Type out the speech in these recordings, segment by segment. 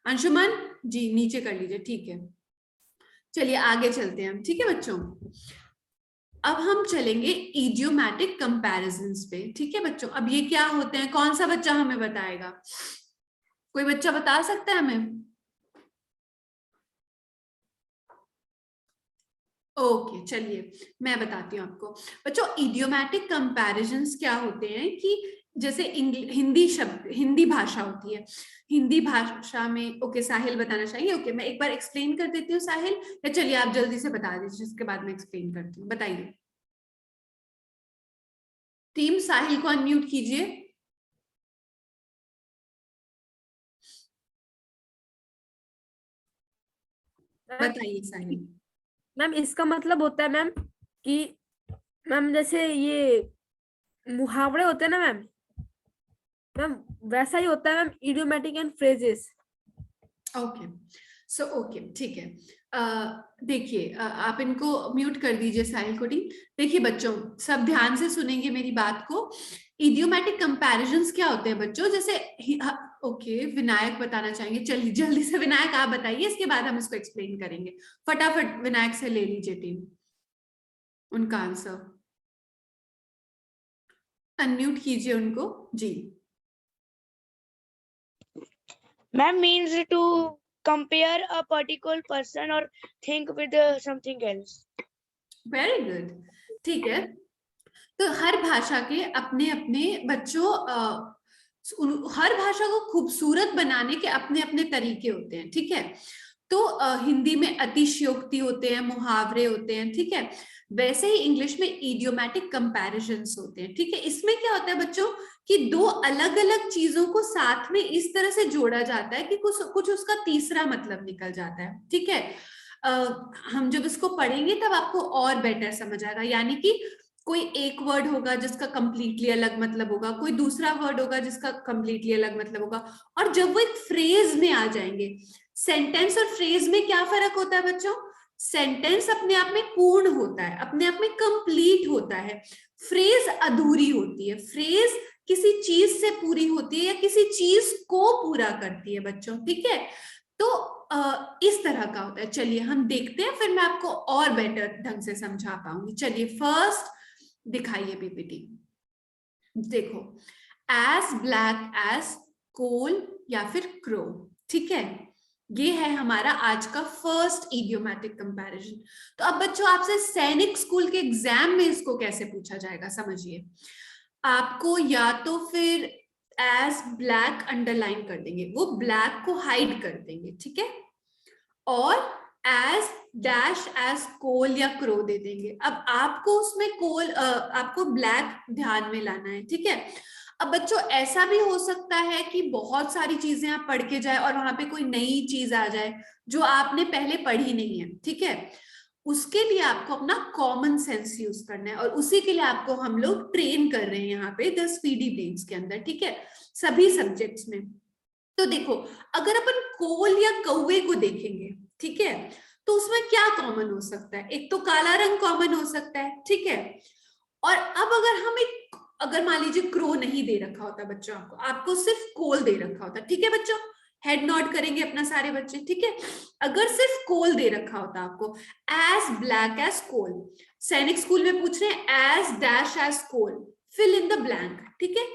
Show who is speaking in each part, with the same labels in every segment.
Speaker 1: अंशुमन जी नीचे कर लीजिए, ठीक है। चलिए आगे चलते हैं हम, ठीक है बच्चों। अब हम चलेंगे इडियोमैटिक कंपैरिजंस पे, ठीक है बच्चों। अब ये क्या होते हैं, कौन सा बच्चा हमें बताएगा? कोई बच्चा बता सकता है हमें? ओके चलिए मैं बताती हूँ आपको बच्चों। इडियोमैटिक कंपैरिजंस क्या होते हैं कि जैसे हिंदी शब्द, हिंदी भाषा होती है, हिंदी भाषा में, ओके साहिल बताना चाहिए। ओके मैं एक बार एक्सप्लेन कर देती हूँ साहिल, या चलिए आप जल्दी से बता दीजिए, उसके बाद मैं एक्सप्लेन करती हूँ। बताइए टीम, साहिल को अनम्यूट कीजिए। बताइए साहिल।
Speaker 2: मैम इसका मतलब होता है मैम कि मैम जैसे ये मुहावरे होते हैं ना मैम, मैम वैसा ही होता है ma'am idiomatic and phrases.
Speaker 1: Okay so okay ठीक है। देखिए आप इनको म्यूट कर दीजिए साहिल को टीम। देखिए बच्चों सब ध्यान से सुनेंगे मेरी बात को। इडियोमैटिक कंपैरिजंस क्या होते हैं बच्चों, जैसे ओके विनायक बताना चाहेंगे, चलिए जल्दी से विनायक आप बताइए, इसके बाद हम इसको एक्सप्लेन करेंगे। फटाफट विनायक से ले लीजिए टीम उनका आंसर, अनम्यूट कीजिए उनको जी।
Speaker 3: Ma'am means to compare a particular person or thing with something else.
Speaker 1: Very good, ठीक है। तो हर भाषा के अपने अपने बच्चों हर भाषा को खूबसूरत बनाने के अपने अपने तरीके होते हैं, ठीक है। तो हिंदी में अतिशयोक्ति होते हैं, मुहावरे होते हैं, ठीक है। वैसे ही इंग्लिश में इडियोमैटिक कंपैरिजंस होते हैं, ठीक है। इसमें क्या होता है बच्चों कि दो अलग अलग चीजों को साथ में इस तरह से जोड़ा जाता है कि कुछ कुछ उसका तीसरा मतलब निकल जाता है, ठीक है। हम जब इसको पढ़ेंगे तब आपको और बेटर समझ आएगा। यानी कि कोई एक वर्ड होगा जिसका कंप्लीटली अलग मतलब होगा, कोई दूसरा वर्ड होगा जिसका कंप्लीटली अलग मतलब होगा, और जब वो एक फ्रेज में आ जाएंगे। सेंटेंस और फ्रेज में क्या फर्क होता है बच्चों? सेंटेंस अपने आप में पूर्ण होता है, अपने आप में कंप्लीट होता है। फ्रेज अधूरी होती है। फ्रेज किसी चीज से पूरी होती है या किसी चीज को पूरा करती है बच्चों, ठीक है। तो इस तरह का होता है। चलिए हम देखते हैं, फिर मैं आपको और बेटर ढंग से समझा पाऊंगी। चलिए फर्स्ट दिखाइए पीपीटी। देखो, एज ब्लैक एज कोल या फिर क्रो, ठीक है। ये है हमारा आज का फर्स्ट इडियोमैटिक कंपैरिजन। तो अब बच्चों आपसे सैनिक स्कूल के एग्जाम में इसको कैसे पूछा जाएगा समझिए। आपको या तो फिर एज ब्लैक अंडरलाइन कर देंगे, वो ब्लैक को हाइड कर देंगे, ठीक है, और एज डैश एज कोल या क्रो दे देंगे। अब आपको उसमें कोल आपको ब्लैक ध्यान में लाना है, ठीक है। अब बच्चों ऐसा भी हो सकता है कि बहुत सारी चीजें आप पढ़ के जाए और वहां पे कोई नई चीज आ जाए जो आपने पहले पढ़ी नहीं है, ठीक है। उसके लिए आपको अपना कॉमन सेंस यूज करना है, और उसी के लिए आपको हम लोग ट्रेन कर रहे हैं यहाँ पे 10 पीडी ब्रेन्स के अंदर, ठीक है, सभी सब्जेक्ट्स में। तो देखो अगर अपन कोल या कौवे को देखेंगे, ठीक है, तो उसमें क्या कॉमन हो सकता है? एक तो काला रंग कॉमन हो सकता है, ठीक है। और अब अगर हम एक, अगर मान लीजिए क्रो नहीं दे रखा होता बच्चों, आपको सिर्फ कोल दे रखा होता, ठीक है बच्चों, हेड नॉट करेंगे अपना सारे बच्चे, ठीक है। अगर सिर्फ कोल दे रखा होता आपको, एज ब्लैक एज कोल, सैनिक स्कूल में पूछ रहे हैं as dash as coal, fill in the blank, ठीक है।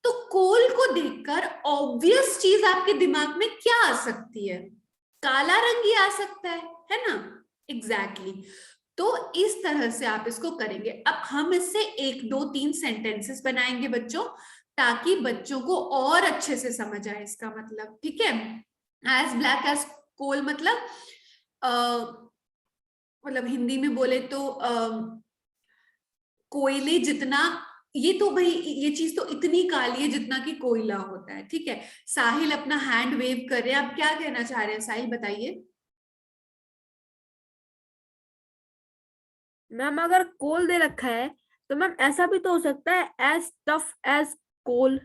Speaker 1: तो कोल को देखकर ऑब्वियस चीज आपके दिमाग में क्या आ सकती है? काला रंग ही आ सकता है ना? Exactly exactly. तो इस तरह से आप इसको करेंगे। अब हम इससे 1 2 3 सेंटेंसेस बनाएंगे बच्चों, ताकि बच्चों को और अच्छे से समझ आए इसका मतलब, ठीक है। एज ब्लैक एज कोल मतलब मतलब हिंदी में बोले तो कोयले जितना, ये तो भाई ये चीज तो इतनी काली है जितना कि कोयला होता है, ठीक है। साहिल अपना हैंड वेव कर रहे हैं, आप क्या कहना चाह रहे हैं साहिल बताइए।
Speaker 2: मैम अगर कोल दे रखा है तो मैम ऐसा भी तो हो सकता है as tough as coal.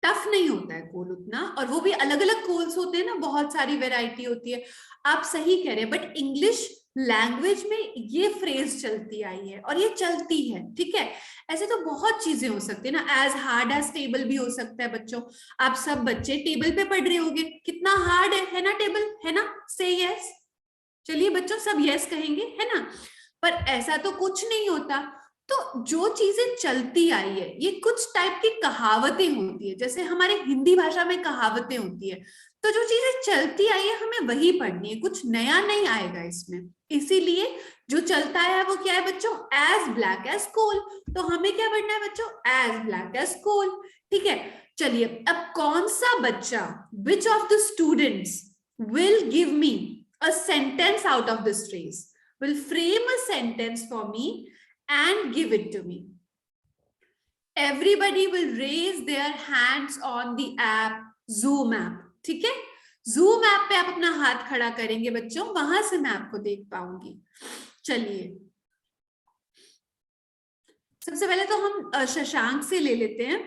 Speaker 1: Tough नहीं होता है कोल उतना, और वो भी अलग अलग कोल्स होते हैं ना, बहुत सारी वेराइटी होती है। आप सही कह रहे हैं, बट इंग्लिश लैंग्वेज में ये फ्रेज चलती आई है और ये चलती है, ठीक है। ऐसे तो बहुत चीजें हो सकती है ना, एज हार्ड एज टेबल भी हो सकता है बच्चों। आप सब बच्चे टेबल पे पढ़ रहे होंगे, कितना हार्ड है ना टेबल, है ना, से यस। चलिए बच्चों सब यस कहेंगे, है ना। पर ऐसा तो कुछ नहीं होता। तो जो चीजें चलती आई है, ये कुछ टाइप की कहावतें होती है, जैसे हमारे हिंदी भाषा में कहावतें होती है। तो जो चीजें चलती आई है हमें वही पढ़नी है, कुछ नया नहीं आएगा इसमें। इसीलिए जो चलता है वो क्या है बच्चों, एज ब्लैक एज कोल। तो हमें क्या पढ़ना है बच्चों, एज ब्लैक एज कोल, ठीक है। चलिए अब कौन सा बच्चा, which of the students will give me a sentence out of this phrase, will frame a sentence for me and give it to me. Everybody will raise their hands on the app Zoom app, ठीक है। Zoom app पे आप अपना हाथ खड़ा करेंगे बच्चों, वहां से मैं आपको देख पाऊंगी। चलिए सबसे पहले तो हम शशांक से ले लेते हैं,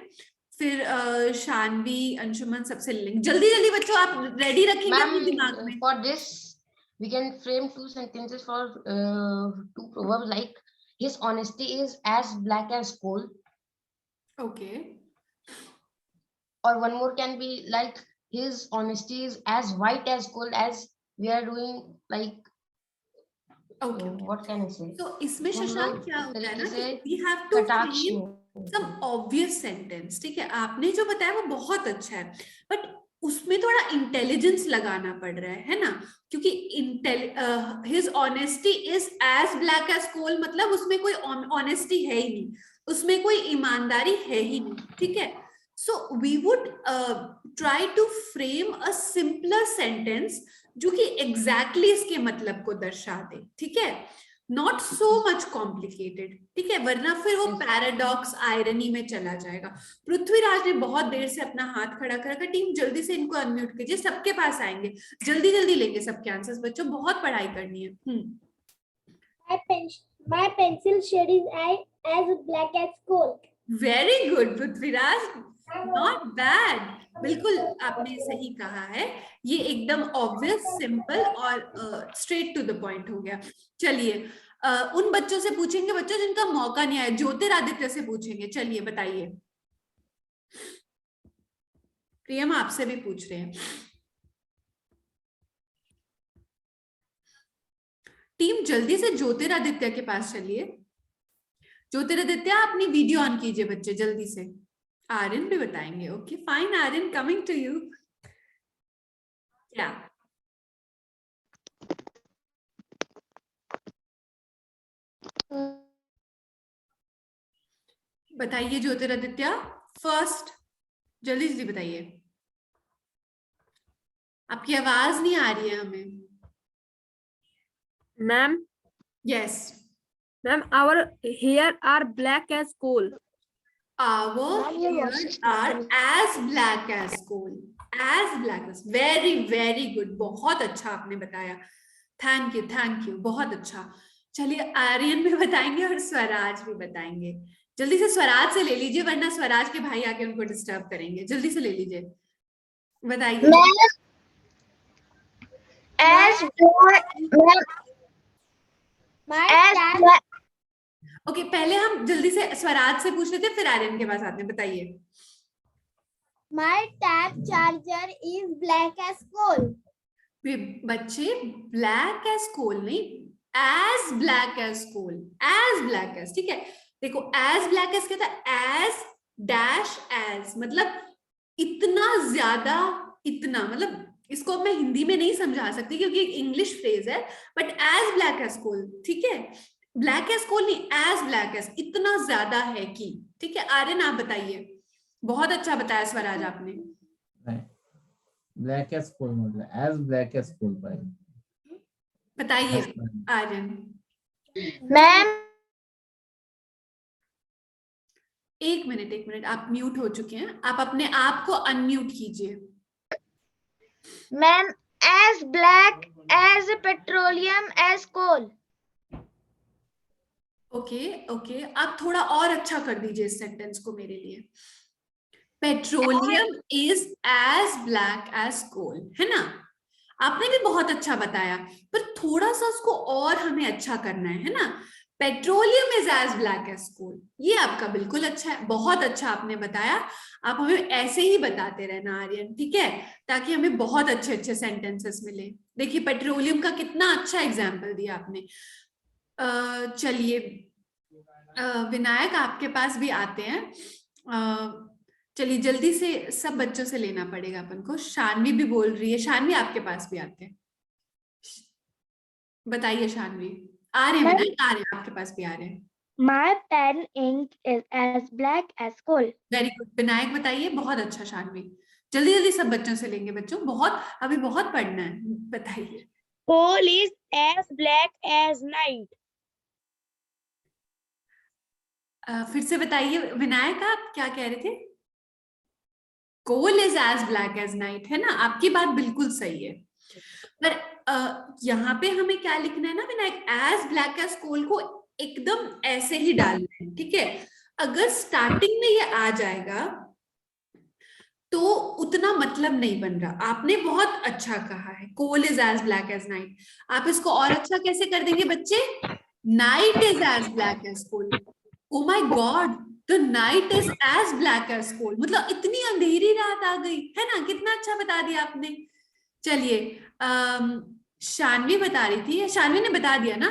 Speaker 1: फिर शानवी, अंशुमन सबसे ले लेंगे। जल्दी जल्दी बच्चों आप रेडी रखेंगे अपने दिमाग में।
Speaker 4: For this we can frame two sentences for two proverbs like his honesty is as black as coal,
Speaker 1: Okay.
Speaker 4: or one more can be like his honesty is as white as coal, as we are doing like
Speaker 1: Okay.
Speaker 4: what can I say,
Speaker 1: तो इसमें
Speaker 4: हम
Speaker 1: शशांक
Speaker 4: लोग
Speaker 1: क्या
Speaker 4: इस
Speaker 1: होता है
Speaker 4: तरीके
Speaker 1: ना
Speaker 4: से
Speaker 1: कि we have to
Speaker 4: कटाक्ष
Speaker 1: frame
Speaker 4: में
Speaker 1: some obvious sentence, ठीक है। आपने जो बताया वो बहुत अच्छा है, बट उसमें थोड़ा इंटेलिजेंस लगाना पड़ रहा है ना, क्योंकि his honesty is as black as coal मतलब उसमें कोई ऑनेस्टी है ही नहीं, उसमें कोई ईमानदारी है ही नहीं, ठीक है। So we would try to frame a simpler sentence जो कि exactly इसके मतलब को दर्शा दे, ठीक है, नॉट सो मच कॉम्प्लिकेटेड, ठीक है, वरना फिर वो पैराडॉक्स आयरनी में चला जाएगा। पृथ्वीराज ने बहुत देर से अपना हाथ खड़ा कर रखा, टीम जल्दी से इनको अनम्यूट कीजिए, सबके पास आएंगे, जल्दी जल्दी लेंगे सबके आंसर्स बच्चों, बहुत पढ़ाई करनी है।
Speaker 5: My pencil shade is as black as coal.
Speaker 1: Very good Prithviraj, not bad, बिल्कुल आपने सही कहा है, ये एकदम ऑब्वियस, सिंपल और स्ट्रेट टू द पॉइंट हो गया। चलिए उन बच्चों से पूछेंगे बच्चों जिनका मौका नहीं आया, ज्योतिरादित्य से पूछेंगे, चलिए बताइए। प्रियम आपसे भी पूछ रहे हैं। टीम जल्दी से ज्योतिरादित्य के पास चलिए। ज्योतिरादित्य अपनी वीडियो ऑन कीजिए बच्चे जल्दी से। आर्यन भी बताएंगे, okay fine Aryan, coming to you. क्या बताइए ज्योतिरादित्य, फर्स्ट जल्दी जल्दी बताइए, आपकी आवाज नहीं आ रही है हमें।
Speaker 2: Ma'am
Speaker 1: yes,
Speaker 2: ma'am our hair are black as coal.
Speaker 1: our hairs are as black as coal, as black as, very good, बहुत अच्छा आपने बताया, थैंक यू, बहुत अच्छा। चलिए आर्यन भी बताएंगे और स्वराज भी बताएंगे, जल्दी से स्वराज से ले लीजिए वरना स्वराज के भाई आके उनको डिस्टर्ब करेंगे, जल्दी से ले लीजिए, बताइए। ओके पहले हम जल्दी से स्वराज से पूछ लेते हैं, फिर आर्यन के पास आते हैं, बताइए।
Speaker 5: My tab charger is black as coal.
Speaker 1: बच्चे ब्लैक एज कोल नहीं, as black as coal, as black as, ठीक है। देखो एज ब्लैक एज क्या था, एज डैश एज मतलब इतना ज्यादा, इतना मतलब इसको मैं हिंदी में नहीं समझा सकती क्योंकि एक इंग्लिश फ्रेज है, but as black as coal, ठीक है, ब्लैक एज कोल नहीं, एज ब्लैक एज, इतना ज्यादा है कि, ठीक है। आर्यन आप बताइए, बहुत अच्छा बताया स्वराज आपने।
Speaker 6: ब्लैक एज कोल मतलब एज ब्लैक एज कोल भाई,
Speaker 1: बताइए आर्यन।
Speaker 5: मैम
Speaker 1: एक मिनट आप म्यूट हो चुके हैं, आप अपने आप को अनम्यूट कीजिए।
Speaker 5: Ma'am as black as petroleum as coal.
Speaker 1: Okay आप थोड़ा और अच्छा कर दीजिए इस सेंटेंस को मेरे लिए। Petroleum is as black as coal, है ना। आपने भी बहुत अच्छा बताया, पर थोड़ा सा उसको और हमें अच्छा करना है ना। Petroleum is as black as coal, ये आपका बिल्कुल अच्छा है, बहुत अच्छा आपने बताया। आप हमें ऐसे ही बताते रहना आर्यन, ठीक है, ताकि हमें बहुत अच्छे अच्छे सेंटेंसेस मिले। देखिए पेट्रोलियम का कितना अच्छा एग्जाम्पल दिया आपने। चलिए विनायक आपके पास भी आते हैं। चलिए जल्दी से सब बच्चों से लेना पड़ेगा अपन को। शानवी भी बोल रही है, शानवी आपके पास भी आते हैं। बताइए शानवी। आ रहे हैं
Speaker 5: Ma'am-
Speaker 1: विनायक, आ रहे हैं, आपके पास भी आ रहे हैं।
Speaker 5: My pen ink is as black as coal.
Speaker 1: Very good Vinayak, बताइए। बहुत अच्छा शानवी, जल्दी जल्दी सब बच्चों से लेंगे बच्चों, बहुत अभी बहुत पढ़ना है। बताइए।
Speaker 3: Coal is as black as night.
Speaker 1: फिर से बताइए विनायक, आप क्या कह रहे थे? Coal is as black as night, है ना, आपकी बात बिल्कुल सही है। पर यहाँ पे हमें क्या लिखना है ना Vinayak, as black as coal को एकदम ऐसे ही डालना है, ठीक है। अगर स्टार्टिंग में ये आ जाएगा तो उतना मतलब नहीं बन रहा। आपने बहुत अच्छा कहा है, coal is as black as night. आप इसको और अच्छा कैसे कर देंगे बच्चे? Night is as black as coal. Oh my god, the night is as black as coal, मतलब इतनी अंधेरी रात आ गई है ना। कितना अच्छा बता दिया आपने। चलिए शानवी बता रही थी, शानवी ने बता दिया ना।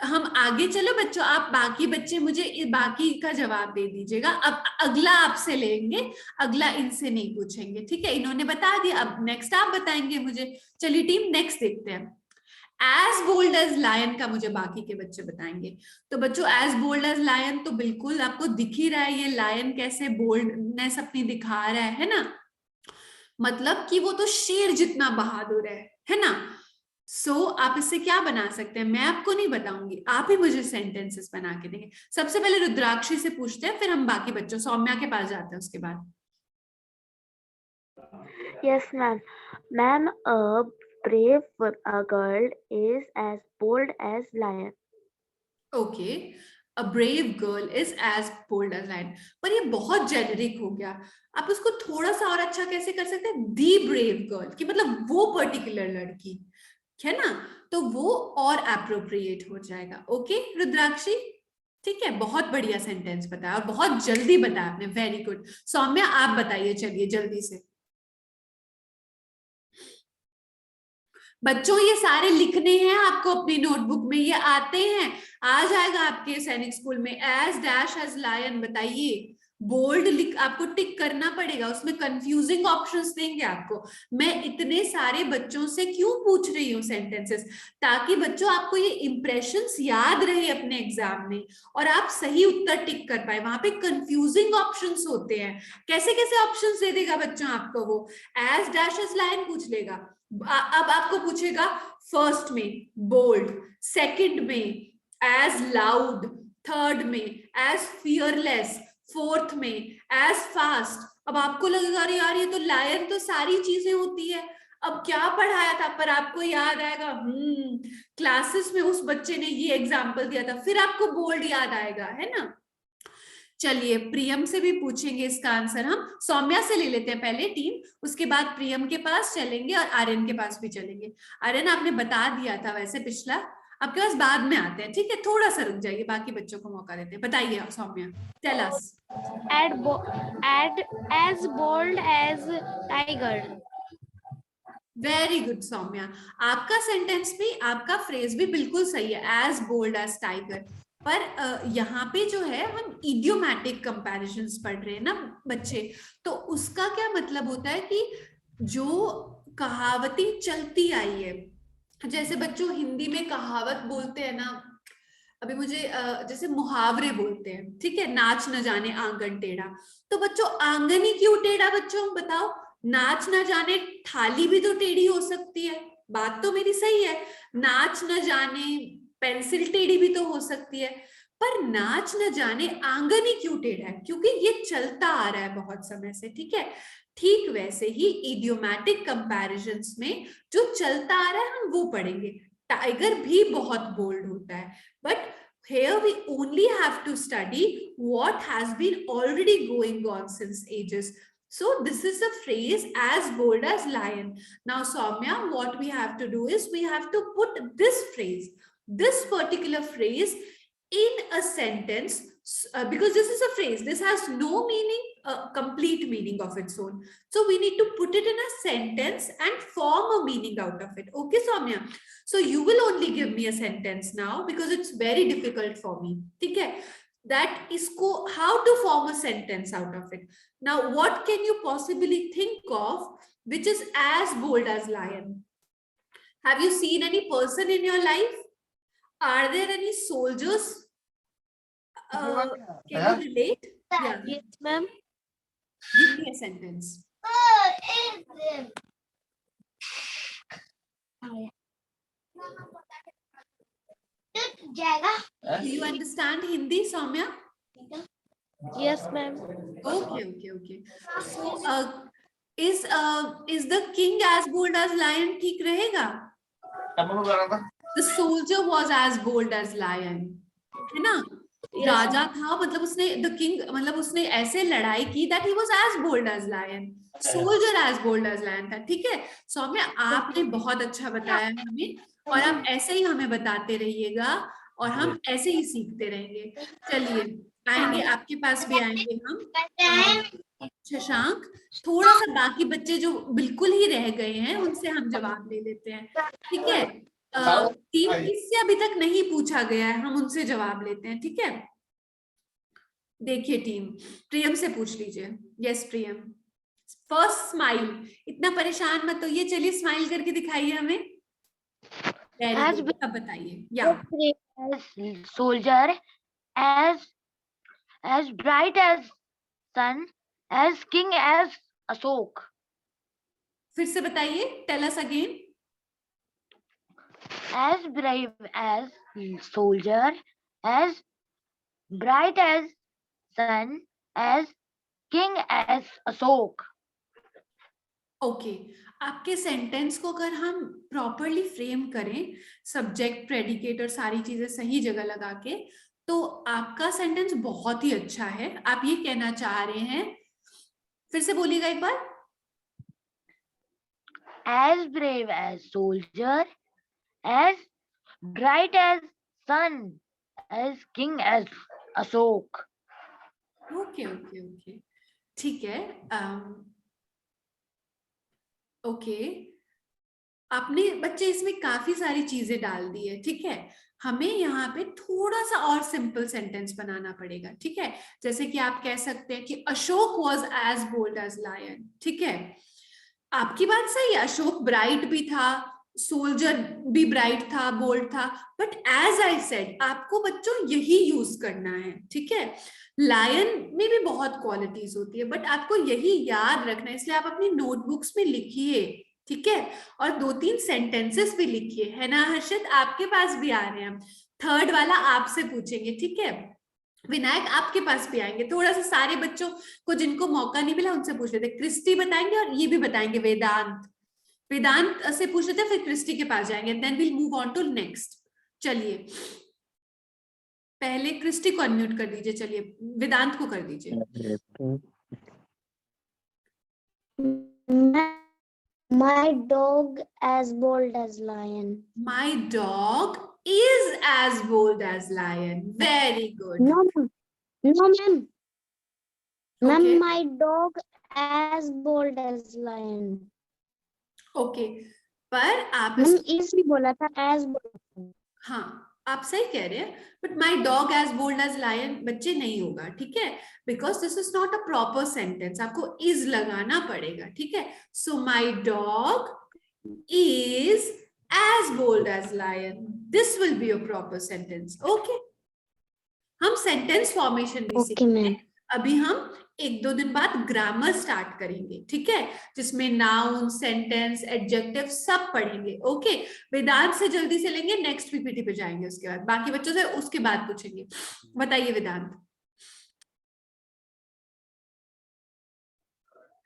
Speaker 1: हम आगे चलो बच्चों, आप बाकी बच्चे मुझे बाकी का जवाब दे दीजिएगा। अब अगला आपसे लेंगे, अगला इनसे नहीं पूछेंगे, ठीक है। इन्होंने बता दिया, अब नेक्स्ट आप बताएंगे मुझे। चलिए टीम नेक्स्ट देखते हैं। एज बोल्ड एज लायन का मुझे बाकी के बच्चे बताएंगे। तो बच्चों एज बोल्ड एज लायन तो बिल्कुल आपको दिख ही रहा है, ये लायन कैसे बोल्डनेस अपनी दिखा रहा है ना। मतलब कि वो तो शेर जितना बहादुर है ना। सो आप इससे क्या बना सकते हैं, मैं आपको नहीं बताऊंगी, आप ही मुझे सेंटेंसेस बना के देंगे। सबसे पहले रुद्राक्षी से पूछते हैं, फिर हम बाकी बच्चों सौम्या के पास जाते हैं उसके बाद।
Speaker 5: Yes, ma'am. Ma'am, a brave girl is as bold as lion.
Speaker 1: Okay, a brave girl is as bold as lion, पर ये बहुत जेनरिक हो गया। आप उसको थोड़ा सा और अच्छा कैसे कर सकते हैं? दी ब्रेव गर्ल, की मतलब वो पर्टिकुलर लड़की, है ना, तो वो और एप्रोप्रिएट हो जाएगा। ओके रुद्राक्षी, ठीक है, बहुत बढ़िया सेंटेंस बताया और बहुत जल्दी बताया आपने, वेरी गुड। सौम्या आप बताइए, चलिए जल्दी से। बच्चों ये सारे लिखने हैं आपको अपनी नोटबुक में, ये आते हैं, आ जाएगा आपके सैनिक स्कूल में। एज डैश एज लायन, बताइए। बोल्ड लिख आपको टिक करना पड़ेगा, उसमें कंफ्यूजिंग ऑप्शंस देंगे आपको। मैं इतने सारे बच्चों से क्यों पूछ रही हूँ सेंटेंसेस, ताकि बच्चों आपको ये इंप्रेशंस याद रहे अपने एग्जाम में और आप सही उत्तर टिक कर पाए। वहां पे कंफ्यूजिंग ऑप्शंस होते हैं, कैसे कैसे ऑप्शंस दे देगा बच्चों आपको वो। एज डैश एज लायन पूछ लेगा, अब आपको पूछेगा फर्स्ट में बोल्ड, सेकंड में एज लाउड, थर्ड में एज फियरलेस, फोर्थ में एज फास्ट। अब आपको लगेगा अरे यार ये तो लायन तो सारी चीजें होती है, अब क्या पढ़ाया था, पर आपको याद आएगा क्लासेस में उस बच्चे ने ये एग्जाम्पल दिया था, फिर आपको बोल्ड याद आएगा, है ना। चलिए प्रियम से भी पूछेंगे इसका आंसर हम। सौम्या से ले लेते हैं पहले टीम, उसके बाद प्रियम के पास चलेंगे और आर्यन के पास भी चलेंगे। आर्यन आपने बता दिया था वैसे पिछला, आपके पास बाद में आते हैं, ठीक है, थोड़ा सा रुक जाइए, बाकी बच्चों को मौका देते हैं। बताइए Saumya, tell us.
Speaker 5: As bold as tiger.
Speaker 1: Very good Saumya, आपका सेंटेंस भी, आपका फ्रेज भी बिल्कुल सही है, एज बोल्ड एज टाइगर। पर यहाँ पे जो है हम इडियोमैटिक कंपैरिजंस पढ़ रहे हैं ना बच्चे, तो उसका क्या मतलब होता है कि जो कहावती चलती आई है, जैसे बच्चों हिंदी में कहावत बोलते हैं ना, अभी मुझे जैसे मुहावरे बोलते हैं, ठीक है, नाच न जाने आंगन टेढ़ा। तो बच्चों आंगन ही क्यों टेढ़ा बच्चों बताओ, नाच न जाने थाली भी तो टेढ़ी हो सकती है, बात तो मेरी सही है। नाच न जाने पेंसिल टेढ़ी भी तो हो सकती है, पर नाच न जाने आंगन ही क्यों टेढ़ा है, क्योंकि ये चलता आ रहा है बहुत समय से, ठीक है। ठीक वैसे ही इडियोमैटिक कंपैरिजंस में जो चलता आ रहा है हम वो पढ़ेंगे। टाइगर भी बहुत बोल्ड होता है, but here we only have to study what has been already going on since ages. So this is the phrase as bold as lion. Now Soumya, what we have to do is we have to put this phrase, this particular phrase in a sentence, because this is a phrase, this has no meaning, complete meaning of its own. So we need to put it in a sentence and form a meaning out of it. Okay, Soumya? So you will only give me a sentence now because it's very difficult for me. Okay? That isko, how to form a sentence out of it. Now, what can you possibly think of which is as bold as lion? Have you seen any person in your life? Are there any soldiers? Can you relate? Yeah.
Speaker 5: Yes, ma'am.
Speaker 1: Give me a sentence. Do you understand Hindi, Soumya?
Speaker 5: Yes, ma'am.
Speaker 1: Okay. So, is the king as bold as lion? ठीक रहेगा? The soldier was as bold as lion, है ना? राजा था, मतलब उसने the king, मतलब उसने ऐसे लड़ाई की that he was as bold as lion. Soldier as bold as lion था, ठीक है? सौम्या, आपने बहुत अच्छा बताया हमें, और आप ऐसे ही हमें बताते रहिएगा और हम ऐसे ही सीखते रहेंगे. चलिए, आएंगे, आपके पास भी आएंगे हम. शशांक, थोड़ा सा बाकी बच्चे जो बिल्कुल ही रह गए हैं उनसे हम जवाब ले लेते हैं, ठीक है? टीम इससे अभी तक नहीं पूछा गया है, हम उनसे जवाब लेते हैं, ठीक है? देखिए टीम, प्रियम से पूछ लीजिए. यस प्रियम, फर्स्ट स्माइल. इतना परेशान मत होइए, चलिए स्माइल करके दिखाइए हमें.
Speaker 5: As
Speaker 1: अब बताइए. या
Speaker 5: as soldier, as bright as sun, as king as Ashok.
Speaker 1: फिर से बताइए, tell us again.
Speaker 5: As brave as soldier, as bright as sun, as king as Ashok.
Speaker 1: Okay, आपके सेंटेंस को अगर हम प्रॉपरली फ्रेम करें, सब्जेक्ट, प्रेडिकेट और सारी चीजें सही जगह लगा के, तो आपका सेंटेंस बहुत ही अच्छा है. आप ये कहना चाह रहे हैं, फिर से बोलिएगा एक बार.
Speaker 5: As brave as soldier, as bright as sun, as king as Ashok.
Speaker 1: Okay, ठीक है. ओके, आपने बच्चे इसमें काफी सारी चीजें डाल दी है, ठीक है? हमें यहाँ पे थोड़ा सा और सिंपल सेंटेंस बनाना पड़ेगा, ठीक है? जैसे कि आप कह सकते हैं कि Ashok was as bold as lion, ठीक है? आपकी बात सही है, अशोक ब्राइट भी था, सोल्जर भी ब्राइट था, बोल्ड था, बट एज आई सेड, आपको बच्चों यही यूज करना है, ठीक है? लायन में भी बहुत क्वालिटीज होती है, बट आपको यही याद रखना है, इसलिए आप अपनी नोटबुक्स में लिखिए, ठीक है? और 2-3 सेंटेंसेस भी लिखिए, है ना हर्षित? आपके पास भी आ रहे हैं. थर्ड वाला आपसे पूछेंगे, ठीक है? विनायक, आपके पास भी आएंगे. थोड़ा सा सारे बच्चों को जिनको मौका नहीं मिला उनसे पूछ लेते. क्रिस्टी बताएंगे और ये भी बताएंगे, वेदांत से पूछ लेते, फिर क्रिस्टी के पास जाएंगे, then will move on to next. चलिए, पहले क्रिस्टी को अनम्यूट कर दीजिए. चलिए, वेदांत को कर दीजिए.
Speaker 7: My dog as bold as lion.
Speaker 1: My dog is as bold as lion. Very good.
Speaker 7: No, ma'am. Ma'am,
Speaker 1: Okay.
Speaker 7: my dog as bold as lion.
Speaker 1: Okay. पर आप
Speaker 7: मैम इस भी बोला था as bold.
Speaker 1: हाँ, आप सही कह रहे हैं, but my dog as bold as lion बच्चे नहीं होगा, ठीक है? Because this is not a proper sentence, आपको इज लगाना पड़ेगा, ठीक है? So my dog is as bold as lion, this will be a proper sentence. Okay, हम सेंटेंस फॉर्मेशन भी सीखेंगे. अभी हम 1-2 दिन बाद ग्रामर स्टार्ट करेंगे, ठीक है? जिसमें नाउन, सेंटेंस, एडजेक्टिव सब पढ़ेंगे. ओके, वेदांत से जल्दी से लेंगे, नेक्स्ट पीपीटी पे जाएंगे, उसके बाद बाकी बच्चों से उसके बाद पूछेंगे. बताइए वेदांत.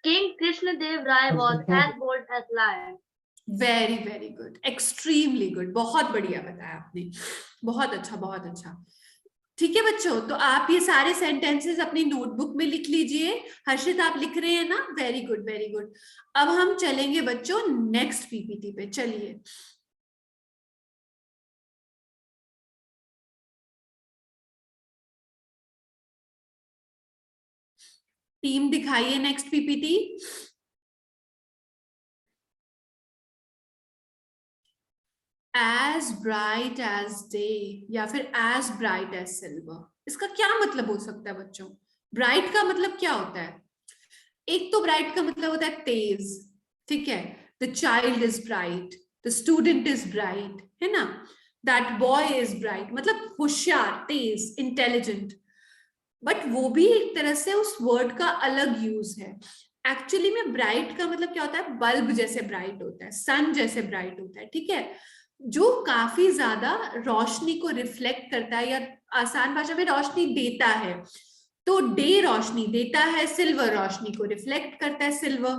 Speaker 8: King Krishnadev Rai was as bold as lion.
Speaker 1: Very good, extremely good, बहुत बढ़िया बताया आपने, बहुत अच्छा. ठीक है बच्चों, तो आप ये सारे सेंटेंसेस अपनी नोटबुक में लिख लीजिए। हर्षित आप लिख रहे हैं ना, वेरी गुड वेरी गुड। अब हम चलेंगे बच्चों नेक्स्ट पीपीटी पे, चलिए। टीम दिखाइए next PPT. As bright as day या फिर एज ब्राइट एज सिल्वर, इसका क्या मतलब हो सकता है बच्चों? ब्राइट का मतलब क्या होता है? एक तो ब्राइट का मतलब होता है तेज, ठीक है, the child is bright, the student is bright, है ना, दैट बॉय इज ब्राइट, मतलब होशियार, तेज, इंटेलिजेंट। बट वो भी एक तरह से उस वर्ड का अलग यूज है। एक्चुअली में ब्राइट का मतलब क्या होता है? बल्ब जैसे ब्राइट होता है, सन जैसे ब्राइट होता है, ठीक है, जो काफी ज्यादा रोशनी को रिफ्लेक्ट करता है या आसान भाषा में रोशनी देता है। तो डे रोशनी देता है, सिल्वर रोशनी को रिफ्लेक्ट करता है, सिल्वर,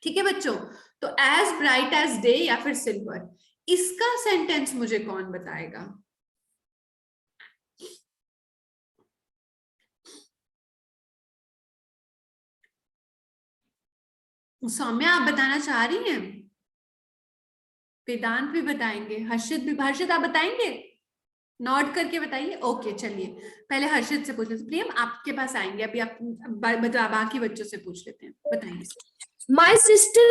Speaker 1: ठीक है बच्चों। तो एज ब्राइट एज डे या फिर सिल्वर, इसका सेंटेंस मुझे कौन बताएगा? सौम्या आप बताना चाह रही हैं? वेदांत भी बताएंगे, हर्षित भी, हर्षित आप बताएंगे? नोट करके बताइए। ओके चलिए, पहले हर्षित से पूछ लेते हैं। प्रियम आपके पास आएंगे अभी, आप बाकी बच्चों से पूछ लेते हैं, बताइए।
Speaker 9: My sister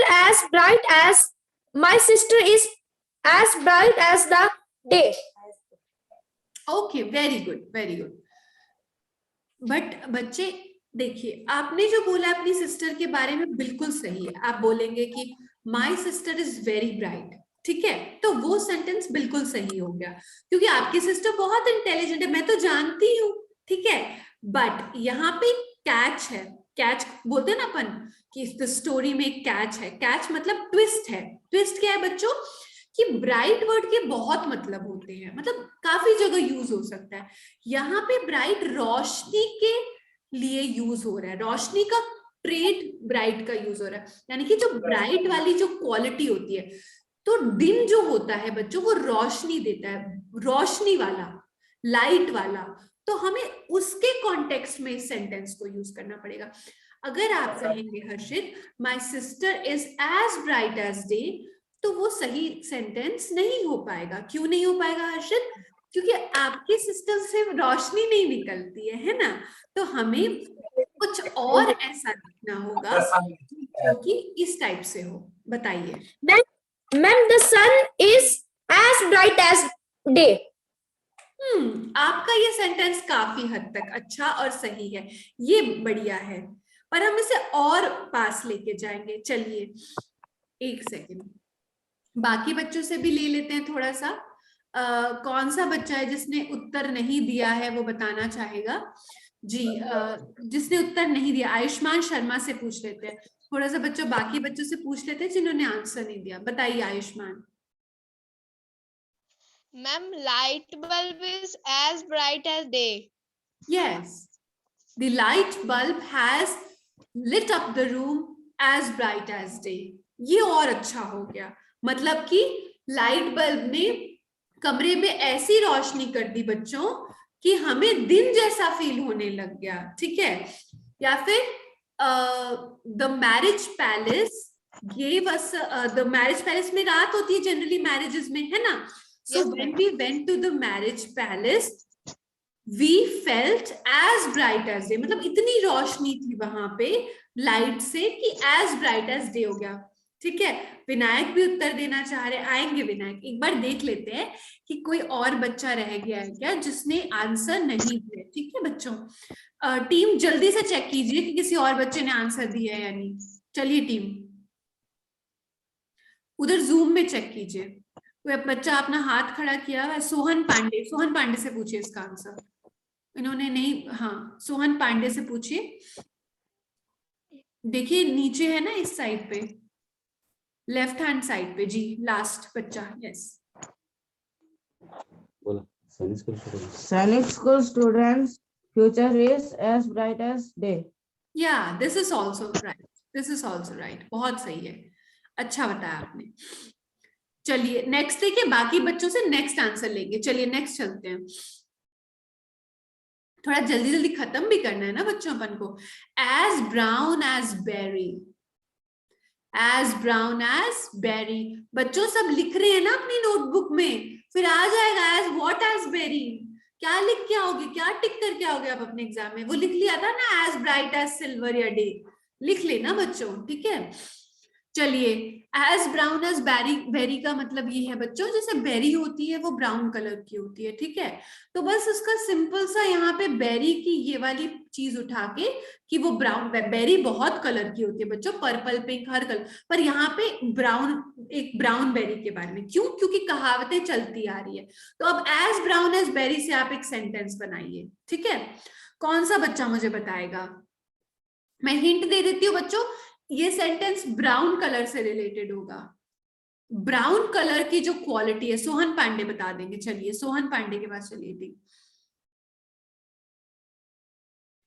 Speaker 9: is as bright as the day.
Speaker 1: Okay very good very good. But बच्चे देखिए, आपने जो बोला अपनी सिस्टर के बारे में बिल्कुल सही है। आप बोलेंगे कि my sister is very bright, ठीक है, तो वो सेंटेंस बिल्कुल सही हो गया, क्योंकि आपकी सिस्टर बहुत इंटेलिजेंट है, मैं तो जानती हूँ, ठीक है। बट यहाँ पे कैच है, कैच बोलते हैं ना अपन कि इस स्टोरी में एक कैच है। कैच मतलब ट्विस्ट है। ट्विस्ट क्या है बच्चों? कि ब्राइट वर्ड के बहुत मतलब होते हैं, मतलब काफी जगह यूज हो सकता है। यहाँ पे ब्राइट रोशनी के लिए यूज हो रहा है, रोशनी का ट्रेड ब्राइट का यूज हो रहा है, यानी कि जो ब्राइट वाली जो क्वालिटी होती है, तो दिन जो होता है बच्चों वो रोशनी देता है, रोशनी वाला, लाइट वाला, तो हमें उसके कॉन्टेक्स्ट में इस सेंटेंस को यूज करना पड़ेगा। अगर आप कहेंगे Harshit my sister is as bright as day, तो वो सही सेंटेंस नहीं हो पाएगा। क्यों नहीं हो पाएगा हर्षित? क्योंकि आपकी सिस्टर से रोशनी नहीं निकलती है ना, तो हमें कुछ और ऐसा लिखना होगा जो कि इस टाइप से हो। बताइए।
Speaker 9: Ma'am, the sun is as bright as day.
Speaker 1: आपका ये सेंटेंस काफी हद तक अच्छा और सही है, ये बढ़िया है, पर हम इसे और पास लेके जाएंगे। चलिए एक सेकेंड, बाकी बच्चों से भी ले लेते हैं थोड़ा सा। कौन सा बच्चा है जिसने उत्तर नहीं दिया है, वो बताना चाहेगा? जी, जिसने उत्तर नहीं दिया, आयुष्मान शर्मा से पूछ लेते हैं थोड़ा सा। बच्चों बाकी बच्चों से पूछ लेते हैं जिन्होंने आंसर नहीं दिया। बताइए Ayushman.
Speaker 10: Ma'am, light bulb is as bright as day.
Speaker 1: Yes, the light bulb has lit up the room as bright as day. ये और अच्छा हो गया, मतलब कि लाइट बल्ब ने कमरे में ऐसी रोशनी कर दी बच्चों कि हमें दिन जैसा फील होने लग गया, ठीक है। या फिर the marriage palace gave us the marriage palace में रात होती है जनरली मैरिजेस में, है ना। So when we went to the marriage palace, we felt as bright as day, मतलब इतनी रोशनी थी वहां पे लाइट से कि as bright as day हो गया, ठीक है। विनायक भी उत्तर देना चाह रहे, आएंगे विनायक। एक बार देख लेते हैं कि कोई और बच्चा रह गया है क्या जिसने आंसर नहीं दिया, ठीक है बच्चों। टीम जल्दी से चेक कीजिए कि किसी और बच्चे ने आंसर दिया है या नहीं। चलिए टीम, उधर जूम में चेक कीजिए। कोई बच्चा अपना हाथ खड़ा किया हुआ है। सोहन पांडे, सोहन पांडे से पूछिए इसका आंसर। इन्होंने नहीं, हाँ सोहन पांडे से पूछिए। देखिए नीचे है ना, इस साइड पे, लेफ्ट हैंड साइड पे। जी लास्ट बच्चा, yes.
Speaker 11: Sainik school students future is as bright as day.
Speaker 1: या this is also right, this is also right, बहुत सही है, अच्छा बताया आपने। चलिए नेक्स्ट देखिए, बाकी बच्चों से नेक्स्ट आंसर लेंगे। चलिए नेक्स्ट चलते हैं। थोड़ा जल्दी जल्दी खत्म भी करना है ना बच्चों अपन को। As brown as berry, as brown as berry. बच्चों सब लिख रहे हैं ना अपनी नोटबुक में, फिर आ जाएगा एज व्हाट एज बेरी। क्या लिख के आओगे, क्या टिक करके आओगे आप अपने एग्जाम में? वो लिख लिया था ना, एज ब्राइट एज सिल्वर या डे, लिख लेना बच्चों, ठीक है। चलिए, as brown as berry, berry का मतलब ये है बच्चों, जैसे बेरी होती है वो ब्राउन कलर की होती है, ठीक है। तो बस उसका सिंपल सा यहाँ पे बेरी की ये वाली चीज उठा के कि वो ब्राउन, बेरी बहुत कलर की होती है बच्चों, पर्पल पिंक हर कलर, पर यहाँ पे ब्राउन, एक ब्राउन बेरी के बारे में, क्यों? क्योंकि कहावतें चलती आ रही है। तो अब एज ब्राउन एज बेरी से आप एक सेंटेंस बनाइए, ठीक है। कौन सा बच्चा मुझे बताएगा? मैं हिंट दे देती हूँ बच्चों, ये सेंटेंस ब्राउन कलर से रिलेटेड होगा। ब्राउन कलर की जो क्वालिटी है, सोहन पांडे बता देंगे। चलिए सोहन पांडे के पास चलिए थी,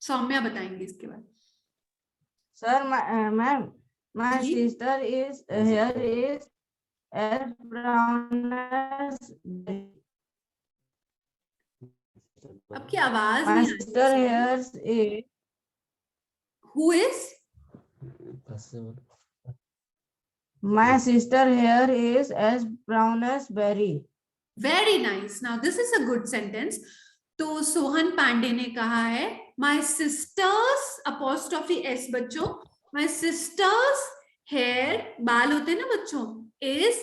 Speaker 1: सौम्या बताएंगे इसके बाद।
Speaker 11: Sir, ma'am, my sister is hair is as brown as berry.
Speaker 1: आपकी आवाज
Speaker 11: My
Speaker 1: नहीं आ रही।
Speaker 11: sister hairs is
Speaker 1: Who is?
Speaker 11: my sister hair is as brown as berry.
Speaker 1: Very nice. Now this is a good sentence. तो सोहन पांडे ने कहा है my sister's apostrophe s बच्चों, my sister's hair, बाल होते हैं ना बच्चों, is